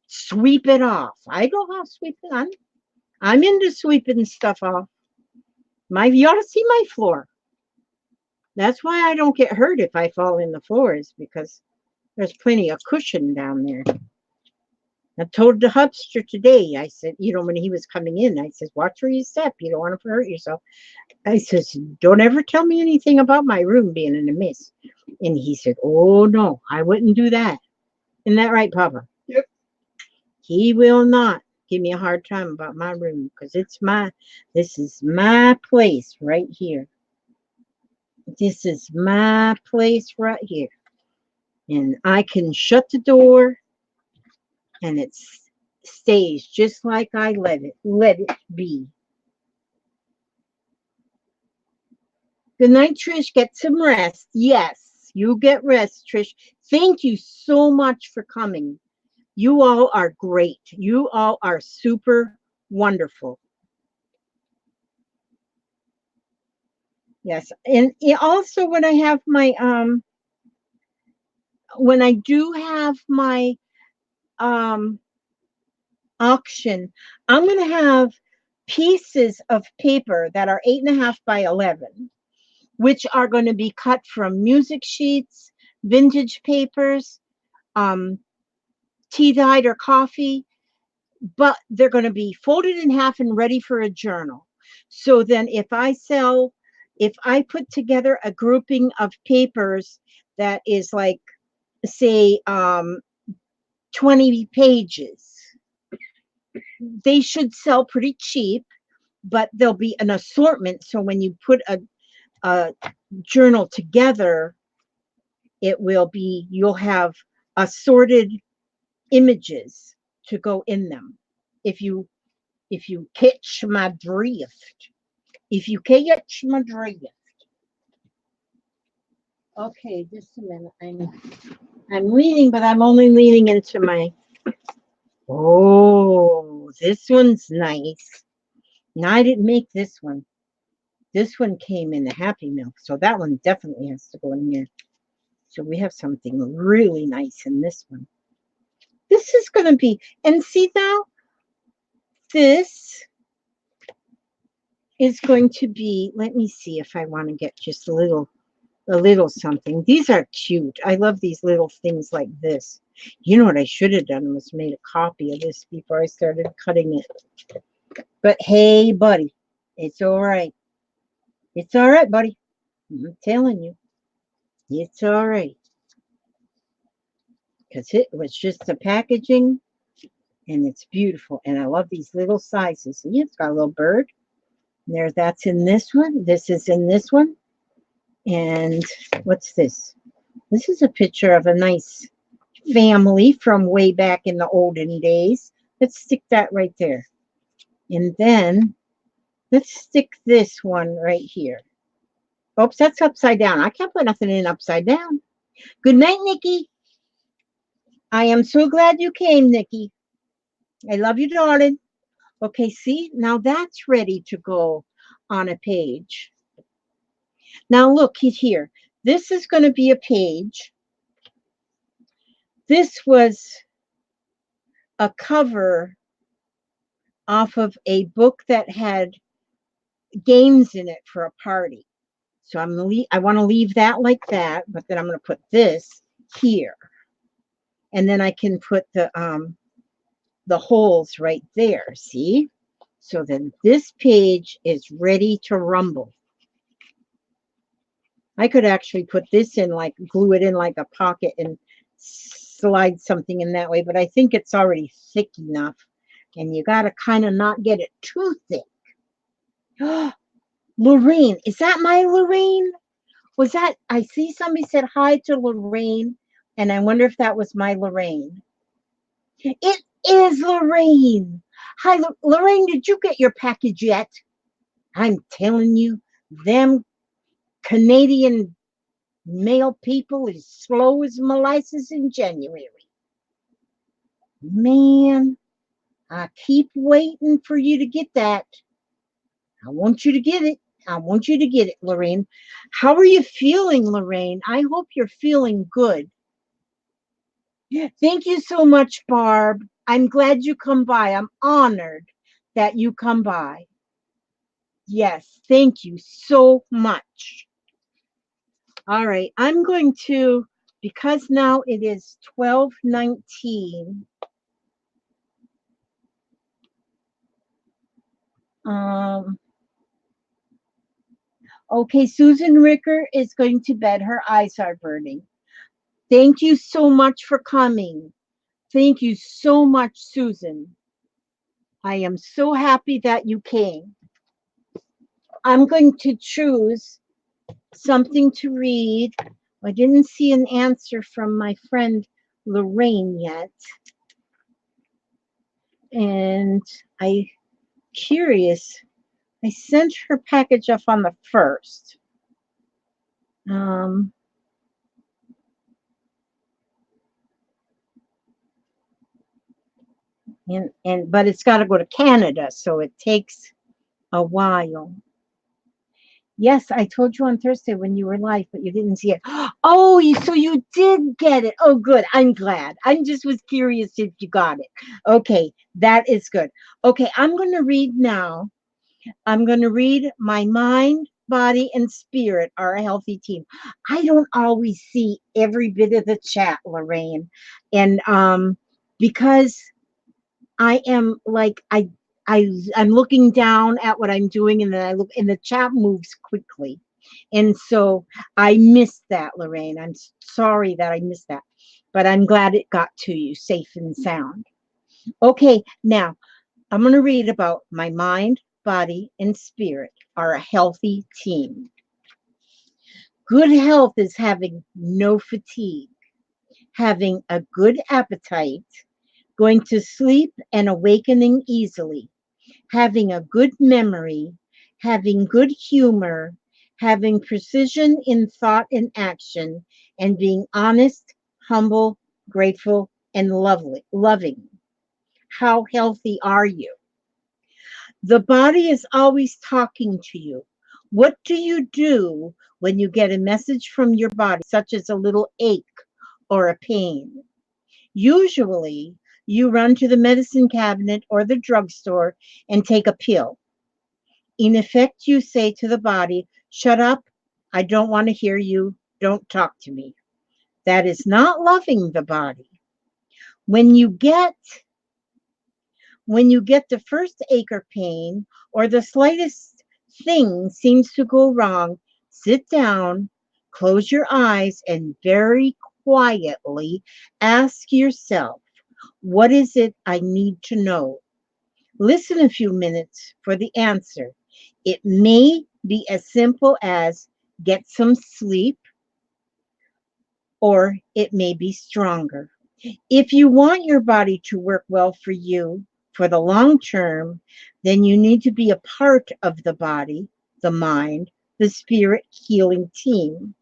sweep it off. I know how to sweep it on. I'm into sweeping stuff off. You ought to see my floor. That's why I don't get hurt if I fall in the floors, because there's plenty of cushion down there. I told the hubster today, I said, you know, when he was coming in, I said, watch where you step. You don't want to hurt yourself. I says, don't ever tell me anything about my room being in a mess. And he said, oh, no, I wouldn't do that. Isn't that right, Papa? Yep. He will not give me a hard time about my room, because this is my place right here. This is my place right here. And I can shut the door and it stays just like I let it be. Good night, Trish. Get some rest. Yes, you get rest, Trish. Thank you so much for coming. You all are great. You all are super wonderful. Yes. And also when I have my when I do have my auction, I'm going to have pieces of paper that are 8.5 by 11, which are going to be cut from music sheets, vintage papers, tea dyed or coffee, but they're going to be folded in half and ready for a journal. So then if I put together a grouping of papers that is like, say, 20 pages, they should sell pretty cheap, but there'll be an assortment. So when you put a journal together, you'll have assorted images to go in them. If you catch my drift. If you catch my drift. Okay, just a minute. I'm leaning, but I'm only leaning into my. Oh, this one's nice. Now I didn't make this one. This one came in the Happy Milk, so that one definitely has to go in here. So we have something really nice in this one. This is going to be, and see now, this is going to be, let me see if I want to get just a little something. These are cute. I love these little things like this. You know what I should have done was made a copy of this before I started cutting it. But hey, buddy, it's all right. It's all right, buddy. I'm telling you, it's all right. Because it was just the packaging, and it's beautiful. And I love these little sizes. See, it's got a little bird. There, that's in this one. This is in this one. And what's this? This is a picture of a nice family from way back in the olden days. Let's stick that right there. And then let's stick this one right here. Oops, that's upside down. I can't put nothing in upside down. Good night, Nikki. I am so glad you came, Nikki. I love you, darling. Okay, see, now that's ready to go on a page. Now look here. This is going to be a page. This was a cover off of a book that had games in it for a party. So I want to leave that like that, but then I'm going to put this here. And then I can put the holes right there, see? So then this page is ready to rumble. I could actually put this in, like glue it in like a pocket and slide something in that way, but I think it's already thick enough. And you got to kind of not get it too thick. Lorraine, is that my Lorraine? Was that, I see somebody said hi to Lorraine, and I wonder if that was my Lorraine. It is Lorraine. Hi, Lorraine, did you get your package yet? I'm telling you, them Canadian mail people is slow as molasses in January. Man, I keep waiting for you to get that. I want you to get it. I want you to get it, Lorraine. How are you feeling, Lorraine? I hope you're feeling good. Thank you so much, Barb. I'm glad you come by. I'm honored that you come by. Yes, thank you so much. All right, I'm going to, because now it is 12:19. Okay, Susan Ricker is going to bed. Her eyes are burning. Thank you so much for coming. Thank you so much, Susan. I am so happy that you came. I'm going to choose something to read. I didn't see an answer from my friend Lorraine yet. And I'm curious. I sent her package off on the 1st. But it's got to go to Canada, so it takes a while. Yes, I told you on Thursday when you were live, but you didn't see it. Oh, so you did get it. Oh, good. I'm glad. I just was curious if you got it. Okay, that is good. Okay, I'm going to read now. I'm going to read My Mind, Body, and Spirit Are a Healthy Team. I don't always see every bit of the chat, Lorraine. And because I am like, I'm looking down at what I'm doing, and then I look, and the chat moves quickly. And so I missed that, Lorraine. I'm sorry that I missed that, but I'm glad it got to you safe and sound. Okay, now I'm going to read about my mind, body, and spirit are a healthy team. Good health is having no fatigue, having a good appetite, going to sleep and awakening easily, having a good memory, having good humor, having precision in thought and action, and being honest, humble, grateful, and loving. How healthy are you? The body is always talking to you. What do you do when you get a message from your body, such as a little ache or a pain? Usually, you run to the medicine cabinet or the drugstore and take a pill. In effect, you say to the body, shut up, I don't want to hear you, don't talk to me. That is not loving the body. When you get the first ache or pain, or the slightest thing seems to go wrong, Sit down, close your eyes, and very quietly ask yourself, what is it I need to know? Listen a few minutes for the answer. It may be as simple as get some sleep, or it may be stronger. If you want your body to work well for you for the long term, then you need to be a part of the body, the mind, the spirit healing team.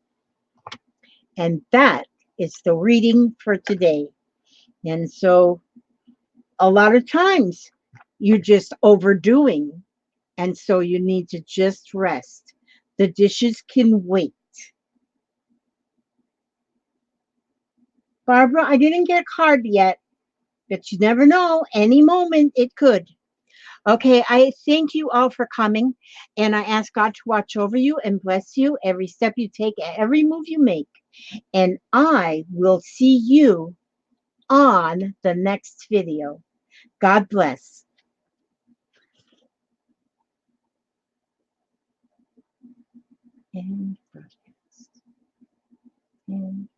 And that is the reading for today. And so a lot of times you're just overdoing. And so you need to just rest. The dishes can wait. Barbara, I didn't get a card yet, but you never know. Any moment it could. Okay, I thank you all for coming, and I ask God to watch over you and bless you every step you take, every move you make. And I will see you on the next video. God bless. And broadcast. And